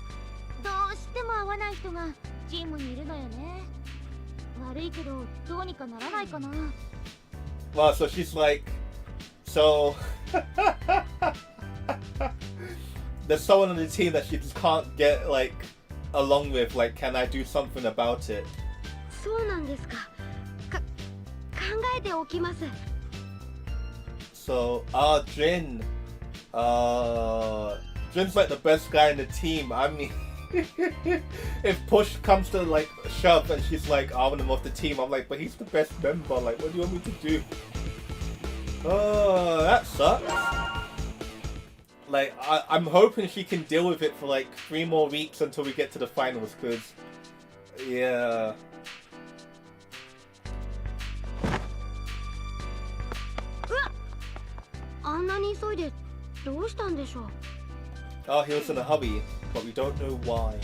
Well, so she's like, so there's someone on the team that she just can't get like along with. Like, can I do something about it? So, Jin. Jin's like the best guy in the team. I mean, if push comes to like shove and she's like, I want him off the team, I'm like, but he's the best member. Like, what do you want me to do? Oh, that sucks. Like, I'm hoping she can deal with it for like 3 more weeks until we get to the finals, because, yeah. Oh, he was in a hubby, but we don't know why.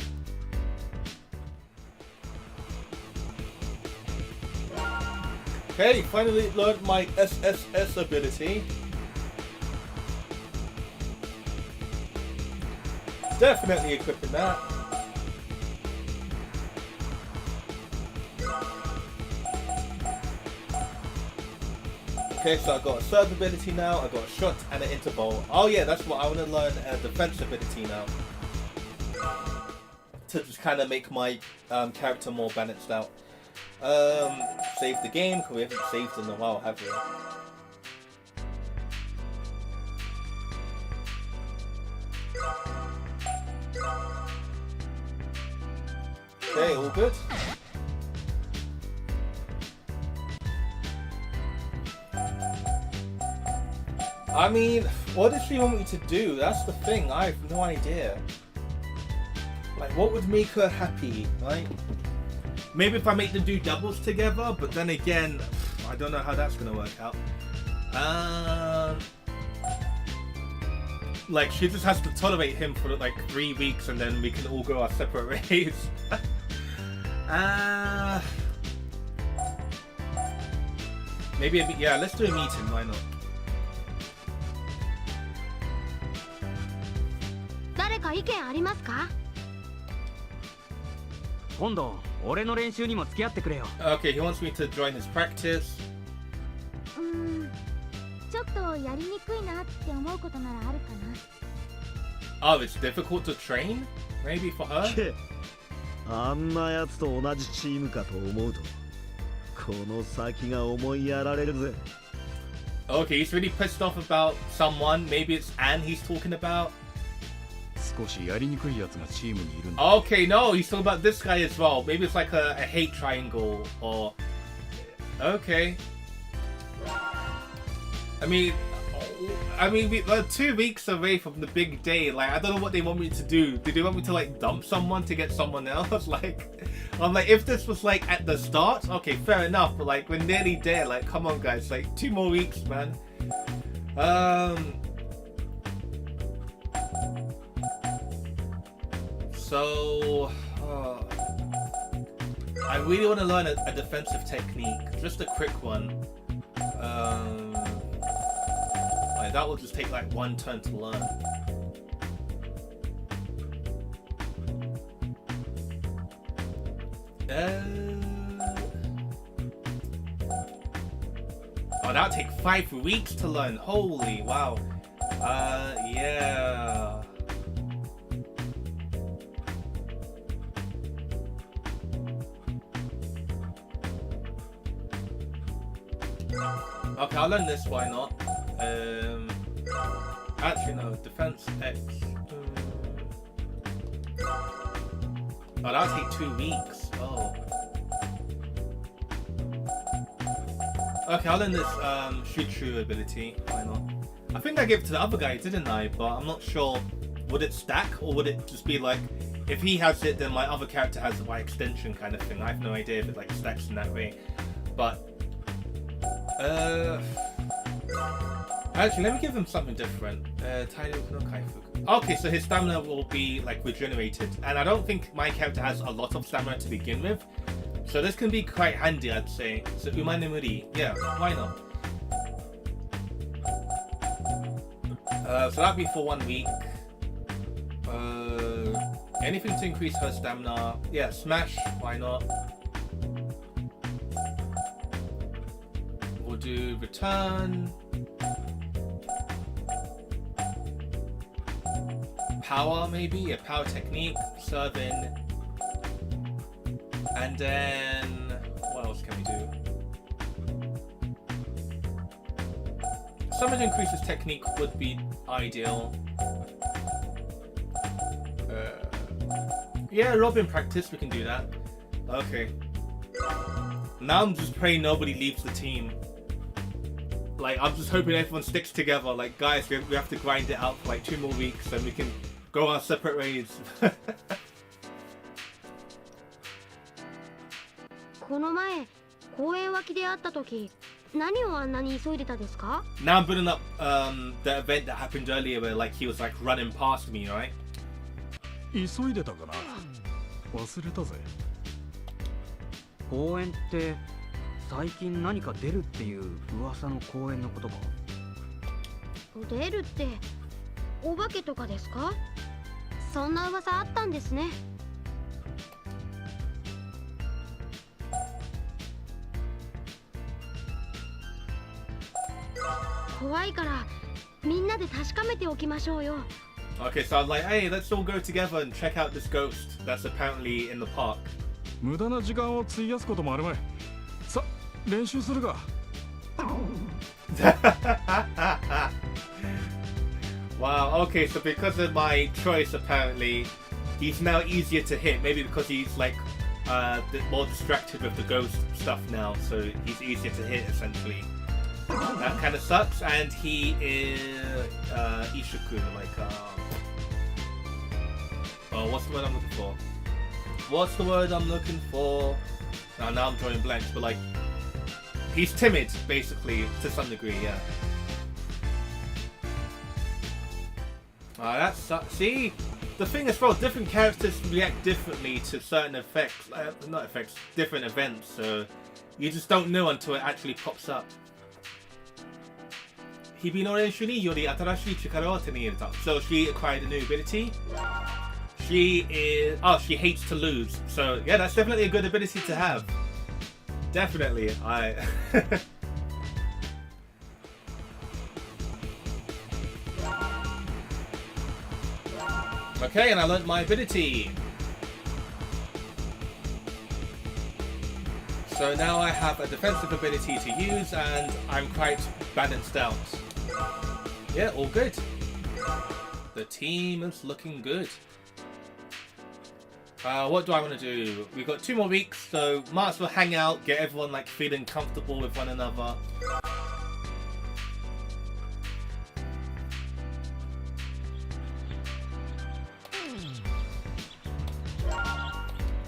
Okay, finally learned my SSS ability. Definitely equipping that. Okay, so I got a serve ability now, I got a shot and an interval. Oh yeah, that's what I want to learn, a defense ability now. To just kind of make my character more balanced out. Save the game, because we haven't saved in a while, have we? Okay, all good. I mean, what does she want me to do? That's the thing, I have no idea. Like, what would make her happy, right? Maybe if I make them do doubles together, but then again, I don't know how that's gonna work out. Like, she just has to tolerate him for like 3 weeks and then we can all go our separate ways. Maybe yeah, let's do a meeting, why not? Okay, he wants me to join his practice. Oh, it's difficult to train? Maybe for her? あんなやつと同じチームかと思うとこの先が思いやられるぜ Okay, he's really pissed off about someone. Maybe it's Anne he's talking about. 少しやりにくいやつがチームにいるんだ Okay, no, he's talking about this guy as well. Maybe it's like a hate triangle or... Okay. I mean, we're 2 weeks away from the big day. Like, I don't know what they want me to do. Do they want me to like dump someone to get someone else? Like, I'm like, if this was like at the start, okay, fair enough. But like, we're nearly there. Like, come on, guys. Like, 2 more weeks, man. So I really want to learn a defensive technique, just a quick one. Like, that will just take like one turn to learn. Oh, that'll take 5 weeks to learn. Holy wow. Yeah. Okay, I'll learn this, why not? Actually no, defense X. Oh, that'll take 2 weeks. Oh. Okay, I'll learn this shoot ability, why not? I think I gave it to the other guy, didn't I? But I'm not sure. Would it stack, or would it just be like, if he has it, then my other character has it by extension kind of thing? I have no idea if it like stacks in that way. But actually, let me give him something different. Okay, so his stamina will be like regenerated, and I don't think my character has a lot of stamina to begin with, so this can be quite handy, I'd say. So Umane Muri, yeah, why not? So that'd be for 1 week. Anything to increase her stamina, yeah, smash, why not? We'll do return. Power, maybe a power technique, serving, and then what else can we do? Summon increases technique would be ideal. Yeah, Robin practice, we can do that. Okay. Now I'm just praying nobody leaves the team. Like, I'm just hoping everyone sticks together. Like, guys, we have to grind it out for like 2 more weeks, and we can go our separate ways. この前公園脇で会った時、何をあんなに急いでたですか? Now I'm building up the event that happened earlier where like he was like running past me, right? 急いでたかな。忘れたぜ。公園って最近何か出るっていう噂の公園のことか。出るってお化けとかですか? そんな噂あったんですね。怖いからみんなで確かめておきましょうよ。 Okay, so I'm like, hey, let's all go together and check out this ghost that's apparently in the park. 無駄な時間を費やすこともあるまい。さ、練習するか。Wow, okay, so because of my choice, apparently, he's now easier to hit. Maybe because he's like more distracted with the ghost stuff now, so he's easier to hit essentially. That kind of sucks, and he is Ishuku, like oh, what's the word I'm looking for? What's the word I'm looking for? Now I'm drawing blanks, but like he's timid, basically, to some degree, yeah. That sucks. See, the thing is, bro, different characters react differently to certain effects, not effects, different events. So you just don't know until it actually pops up. 日々の練習により新しい力を手に入れた. So she acquired a new ability. She hates to lose. So yeah, that's definitely a good ability to have. Definitely. Okay, and I learnt my ability. So now I have a defensive ability to use, and I'm quite balanced out. Yeah, all good. The team is looking good. What do I want to do? We've got 2 more weeks, so might as well hang out, get everyone like feeling comfortable with one another.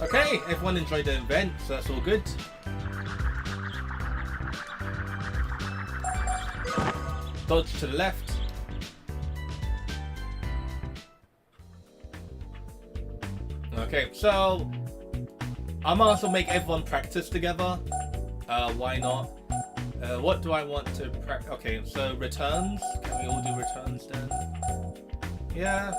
Okay, everyone enjoyed the event, so that's all good. dodge to the left. Okay, so I might also make everyone practice together. Why not? What do I want to practice? Okay, so returns. Can we all do returns then? Yeah.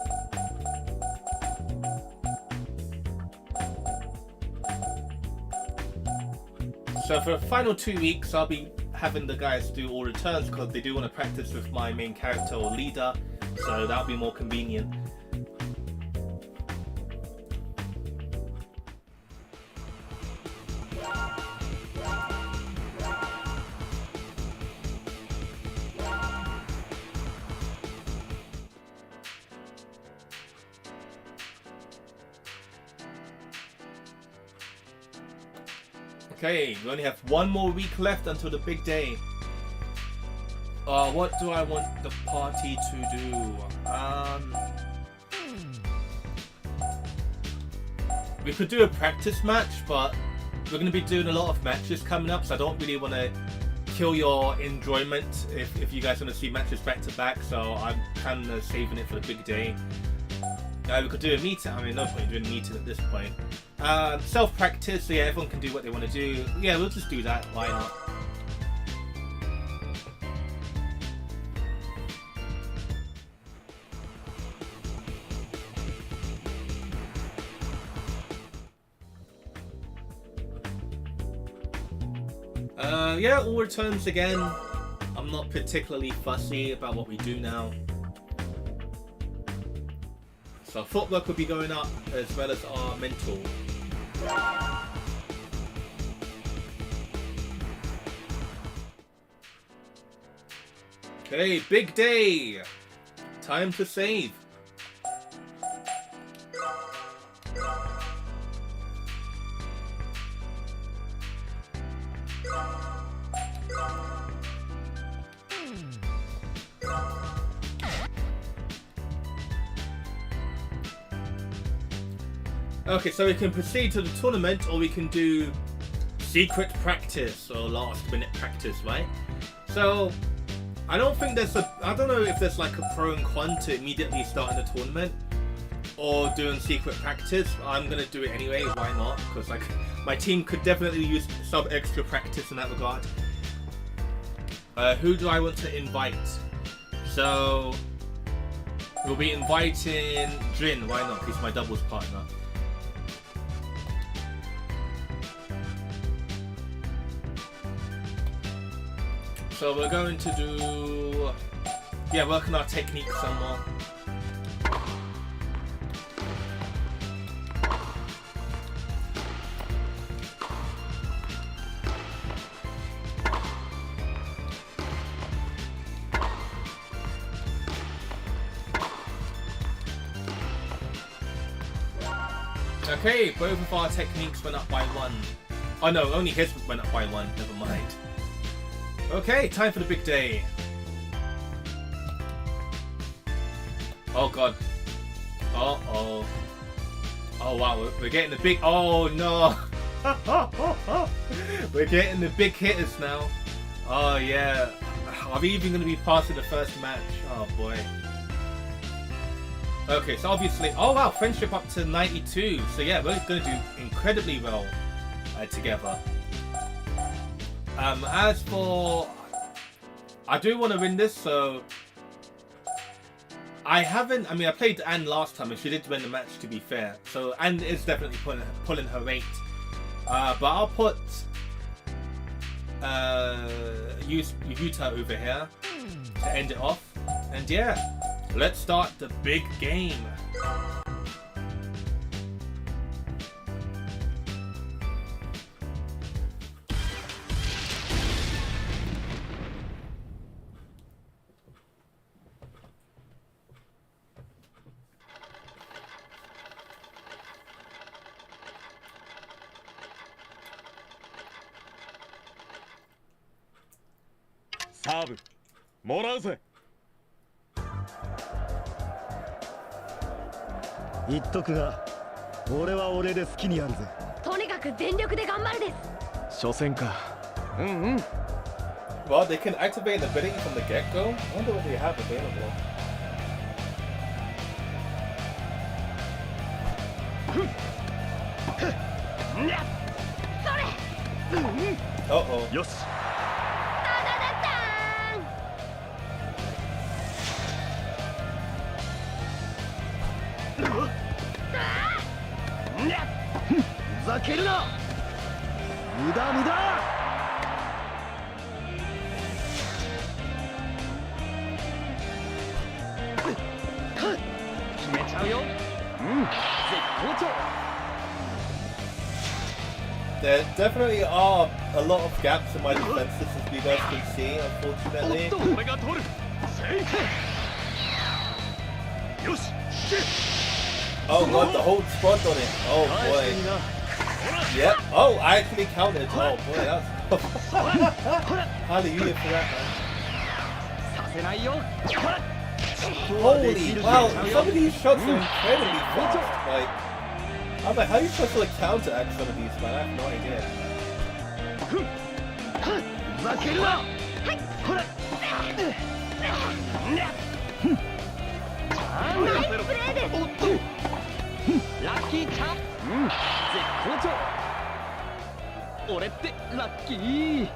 So for the final 2 weeks, I'll be having the guys do all returns because they do want to practice with my main character or leader, so that'll be more convenient. Okay, we only have one more week left until the big day. What do I want the party to do? We could do a practice match, but we're going to be doing a lot of matches coming up, so I don't really want to kill your enjoyment if you guys want to see matches back to back, so I'm kind of saving it for the big day. We could do a meeting. I mean, no point in doing a meeting at this point. Self-practice, so yeah, everyone can do what they want to do. Yeah, we'll just do that. Why not? Yeah, all returns again. I'm not particularly fussy about what we do now. So footwork will be going up as well as our mental. Okay, big day! Time to save. Okay, so we can proceed to the tournament, or we can do secret practice or last minute practice, right? So I don't think there's I don't know if there's like a pro and con to immediately starting the tournament or doing secret practice. I'm gonna do it anyway, why not? Because like my team could definitely use some extra practice in that regard. Who do I want to invite? So we'll be inviting Jin, why not? He's my doubles partner. So we're going to do, yeah, work on our technique some more. Okay, both of our techniques went up by 1. Oh no, only his went up by 1, never mind. Okay, time for the big day. Oh god. Uh-oh. Oh wow, we're getting the big... Oh no! We're getting the big hitters now. Oh yeah. Are we even going to be passing the first match? Oh boy. Okay, so obviously... Oh wow, friendship up to 92. So yeah, we're going to do incredibly well together. As for... I do want to win this, so... I mean, I played Anne last time and she did win the match, to be fair. So Anne is definitely pulling her weight. But I'll put... Yuta over here to end it off. And yeah, let's start the big game. Serve. もらうぜ。言っとくが、俺は俺で好きにやるぜ。とにかく全力で頑張るです。初戦か。うんうん。Well, they can activate an ability from the get-go. I wonder what they have available. Uh-oh. よし ふざけるな無駄無駄決めちゃうよ。絶好調。 There definitely are a lot of gaps in my defenses, as you guys can see, unfortunately. 俺が取る。よし。 Oh god, the whole squad on it. Oh boy. Yep. Oh, I actually counted. Oh boy, that's... Hallelujah for that, man. させないよ。 Holy, wow, some of these shots are incredibly fast. Like, I'm like, how are you supposed to like counteract some of these, man? I have no idea. ふざけるなほらナイスプレーです。ラッキーチャン。絶好調。俺ってラッキー。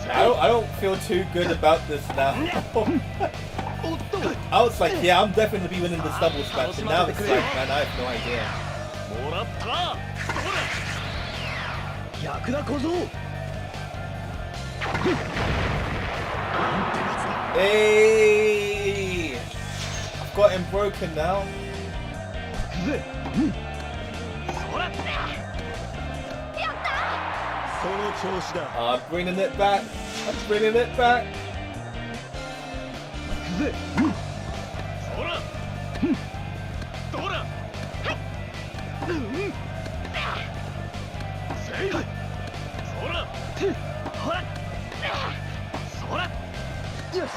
I don't feel too good about this now. I was like, yeah, I'm definitely winning this doubles match, and now it's like, man, I have no idea. もらった。逆だ小僧 Hey, I've got him broken now. その調子だ I'm bringing it back. I'm bringing it back. ほら。どうだ。せい。そら。ほらそら。よし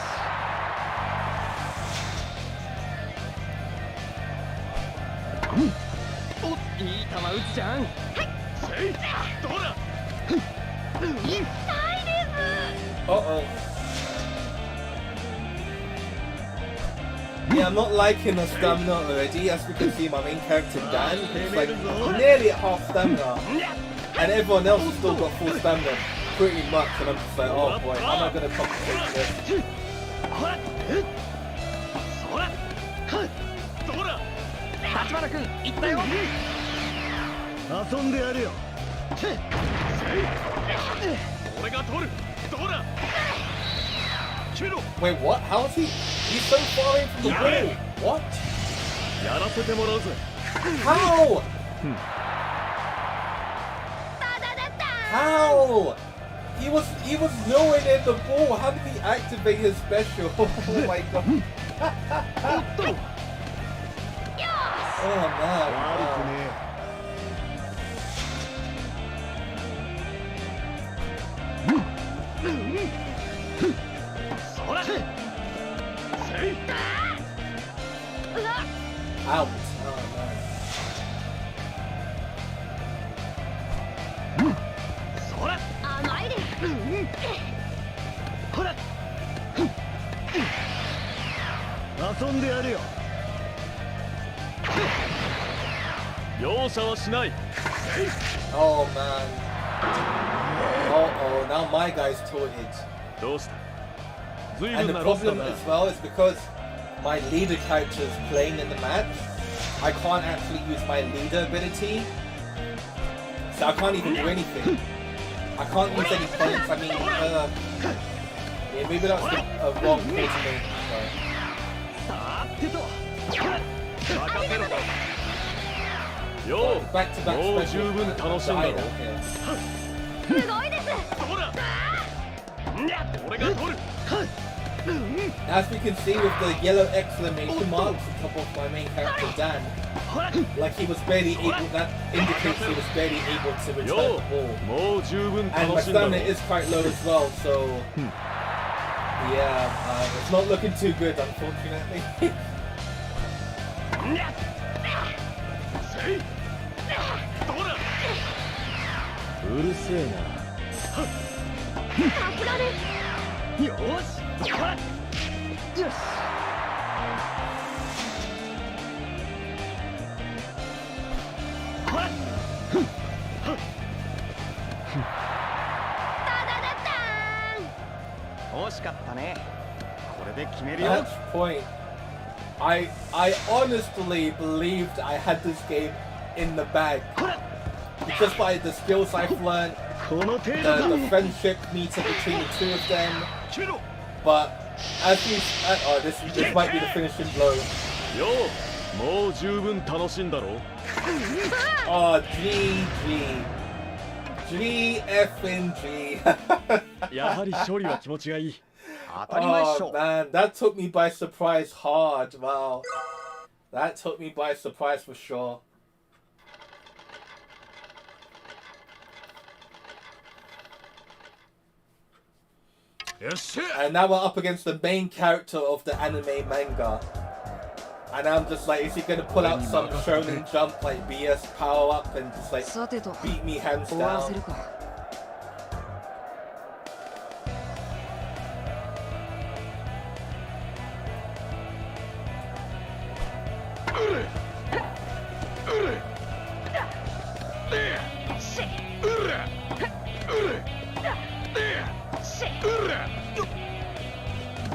お、いい球打つじゃん。せい。どうだ。 Uh-oh. Yeah, I'm not liking the stamina already. As we can see, my main character Dan is like nearly at half stamina, and everyone else has still got full stamina, pretty much. And I'm just like, oh boy, how am I gonna compensate for this? そら。どうだ。立花君行ったよ。遊んでやるよ 俺が取る。どうだ。決めろ。 Wait, what? How is he? He's so far in from the wall. What? やらせてもらうぜ。 How? How? He was nowhere near the ball. How did he activate his special? Oh my god. Oh man. 悪く Wow. ね そら。せい。 Out. Oh man. そら。甘いです。ほら遊んでやるよ 容赦はしない。 Oh man. Oh, now my guy's tilted. どうした。随 And 分 the なロスだ problem な。 as well is because my leader character is playing in the match, I can't actually use my leader ability. So I can't even do anything. I can't use any points. I mean, yeah, maybe that's a wrong call to make. さーてと。任せろ。よ Back to back もう special. 十分楽しんだろ。 Okay. すごいです。どうだ。俺が取る。 As we can see with the yellow exclamation marks on top of my main character Dan, like he was barely able, that indicates he was barely able to return よ the ball. もう十分 And my 楽しんだろ。 stamina is quite low as well, so yeah, it's not looking too good, unfortunately. うるせえな。さすがです。よーし、はっよし。はっふんはっタダダダーン。惜しかったね。これで決めるよ。 Match point. I honestly believed I had this game in the bag. Just by the skills I've learned, この程度か。 the friendship meter between the two of them. 決めろ。 But as you, oh, this might be the finishing blow. よう、もう十分楽しんだろう。 Oh, GG. G F N G. やはり勝利は気持ちがいい。当たり前っし Oh ょ。 man, that took me by surprise hard. Wow. That took me by surprise for sure. Yes, And now we're up against the main character of the anime manga. And I'm just like, is he gonna pull out some shonen jump like BS power up and just like さてと beat me hands 終わら down? せるか。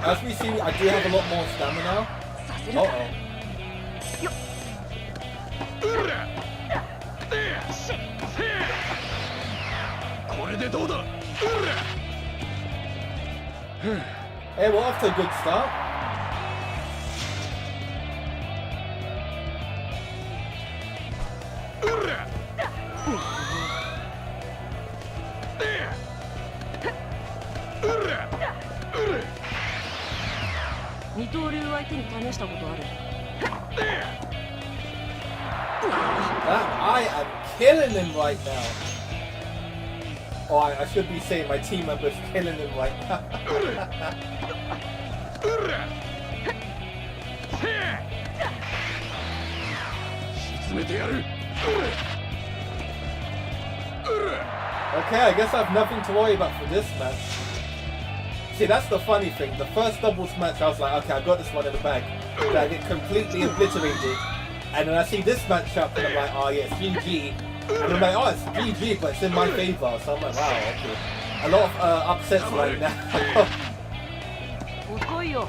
As we see, I do have a lot more stamina. させる Uh か。 oh. これでどうだ。 Hey, we're off to a good start.「二刀流相手に試したことある。 I am killing him right now. Oh, I should be saying my team member's killing him right now. 沈めてやる。 Okay, I guess I have nothing to worry about for this match. See, that's the funny thing. The first doubles match, I was like, okay, I got this one in the bag. Then I get completely obliterated. And then I see this matchup, and I'm like, oh yeah, it's GG. And I'm like, oh, it's GG, but it's in my favor. So I'm like, wow, okay. A lot of upsets right now. 遅いよ。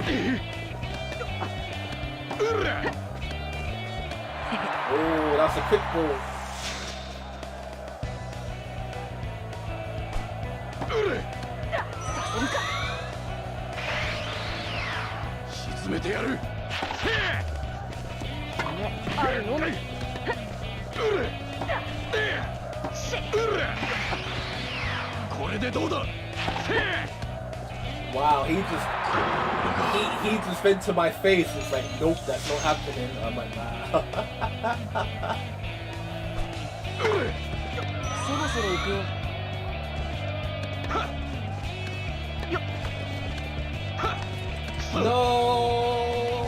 Oh, that's a quick ball. 沈めてやる。あるのみ。 これでどうだ。 Wow, he just went to my face. It's like, nope, that's not happening. I'm like, wow. そろそろ行くよ。 No.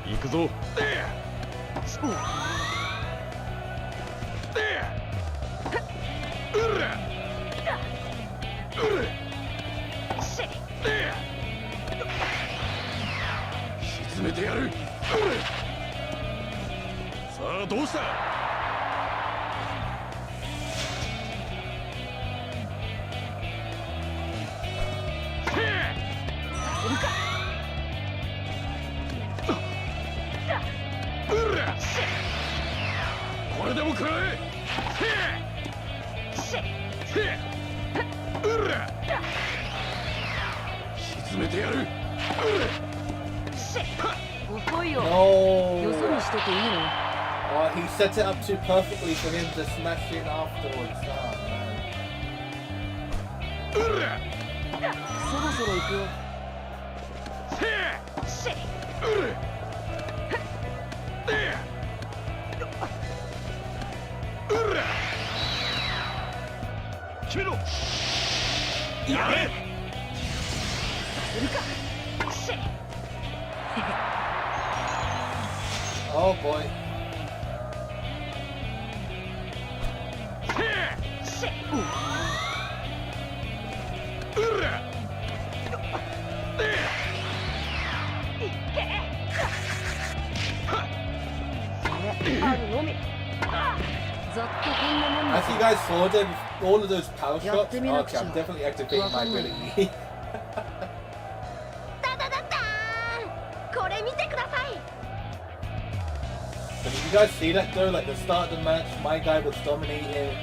行くぞ。 沈めてやる。さあどうした。 これでも食らえ。沈めてやる。遅いよ。 No. よそにしてていいの？ Oh, he set it up too perfectly for him to smash in afterwards. Oh, man. そろそろ行くよ。 決めろ。やれ。 Oh boy. As you guys saw them, all of those power shots, okay, I'm definitely activating my ability. ダダダダーンこれ見てください But did you guys see that though? Like the start of the match, my guy was dominating,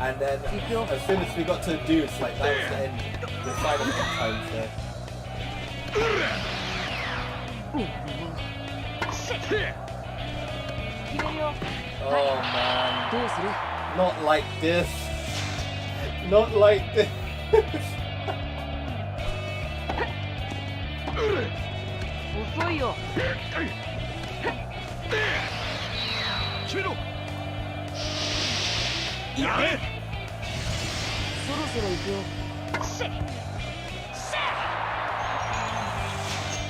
and then as soon as we got to the deuce, like that was the end, the side of the times there. Oh man, not like this, not like this. 遅いよ決めろやれそろそろ行くよ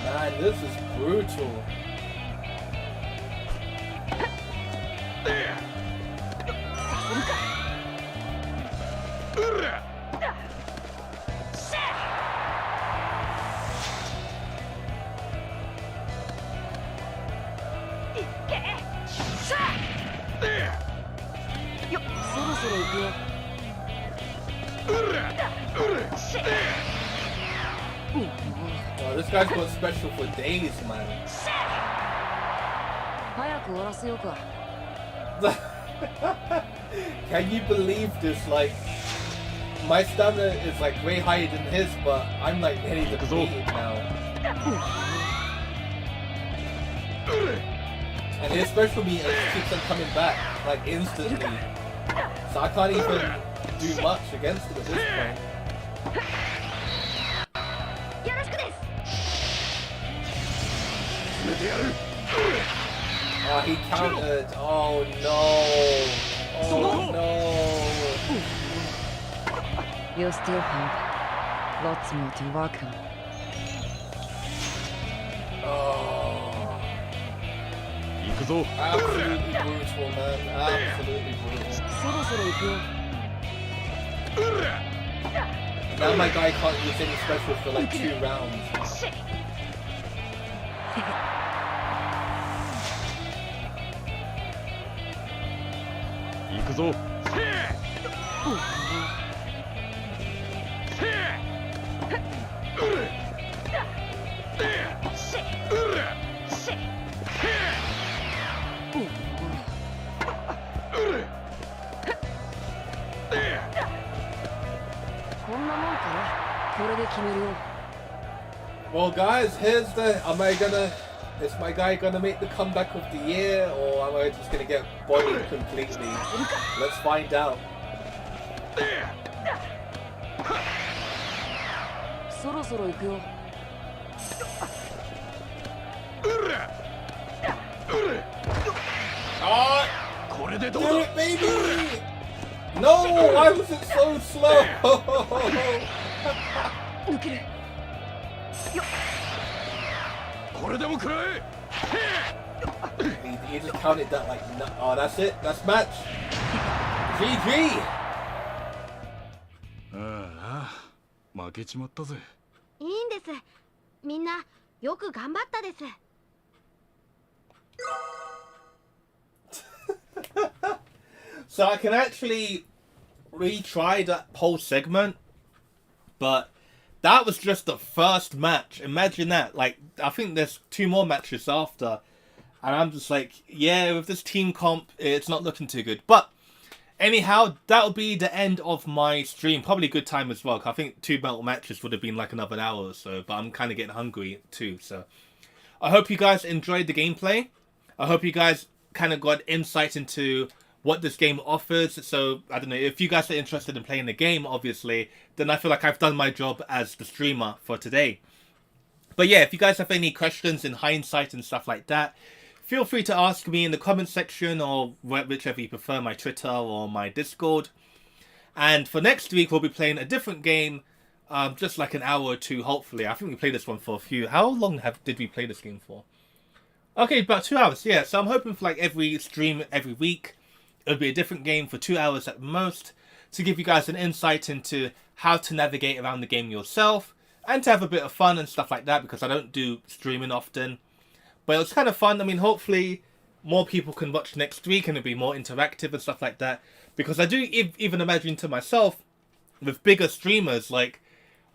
Man, this is brutal. Oh, this guy's got special for days, man. 早く終わらせようか Can you believe this? Like, my stamina is like way higher than his, but I'm like nearly depleted now. And his special meter keeps on coming back, like instantly. So I can't even do much against him at this point. よろしくです Oh, he countered. Oh no. Oh no. You still have lots more to work on Oh. 行くぞ Absolutely brutal, man. Absolutely brutal. そろそろ行くよ Now my guy can't use any specials for like 2 rounds. 行くぞ こんなもんかなこれで決めるよ Well, guys, here's the. Is my guy gonna make the comeback of the year, or am I just gonna get bodied completely? Let's find out. そろそろ行くよ Oh, これでどう do だ it, baby! No, why was it so slow? 抜けるこれでも食らえ he just counted that like, no, oh, that's it. That's match. GG. ああ負けちまったぜいいんですみんなよく頑張ったです So I can actually retry that whole segment, but that was just the first match. Imagine that. Like, I think there's 2 more matches after, and I'm just like, yeah, with this team comp, it's not looking too good. But anyhow, that'll be the end of my stream. Probably a good time as well, 'cause I think 2 battle matches would have been like another hour or so, but I'm kind of getting hungry too. So I hope you guys enjoyed the gameplay. I hope you guys kind of got insight into what this game offers. So I don't know, if you guys are interested in playing the game, obviously, then I feel like I've done my job as the streamer for today. But yeah, if you guys have any questions in hindsight and stuff like that, feel free to ask me in the comment section, or whichever you prefer, my Twitter or my Discord. And for next week, we'll be playing a different game, just like an hour or 2, hopefully. I think we played this one for a few. How long did we play this game for? Okay, about 2 hours, yeah. So I'm hoping for like every stream every week, it'll be a different game for 2 hours at most. to give you guys an insight into how to navigate around the game yourself and to have a bit of fun and stuff like that, because I don't do streaming often. But it was kind of fun. I mean, hopefully more people can watch next week and it'll be more interactive and stuff like that, because I do even imagine to myself, with bigger streamers, like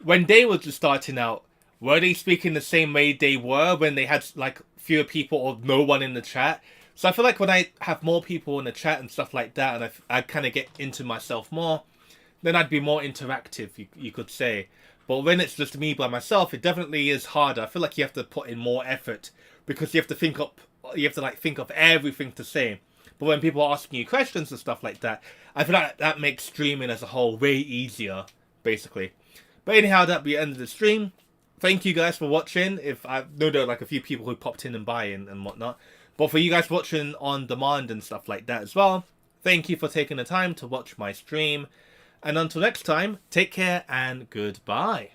when they were just starting out, were they speaking the same way they were when they had like fewer people or no one in the chat? So I feel like when I have more people in the chat and stuff like that, and I kind of get into myself more, then I'd be more interactive, you could say. But when it's just me by myself, it definitely is harder. I feel like you have to put in more effort, because you have to think of everything to say. But when people are asking you questions and stuff like that, I feel like that makes streaming as a whole way easier, basically. But anyhow, that'll be the end of the stream. Thank you guys for watching. If I know there are like a few people who popped in and buy and whatnot. But for you guys watching on demand and stuff like that as well, thank you for taking the time to watch my stream. And until next time, take care and goodbye.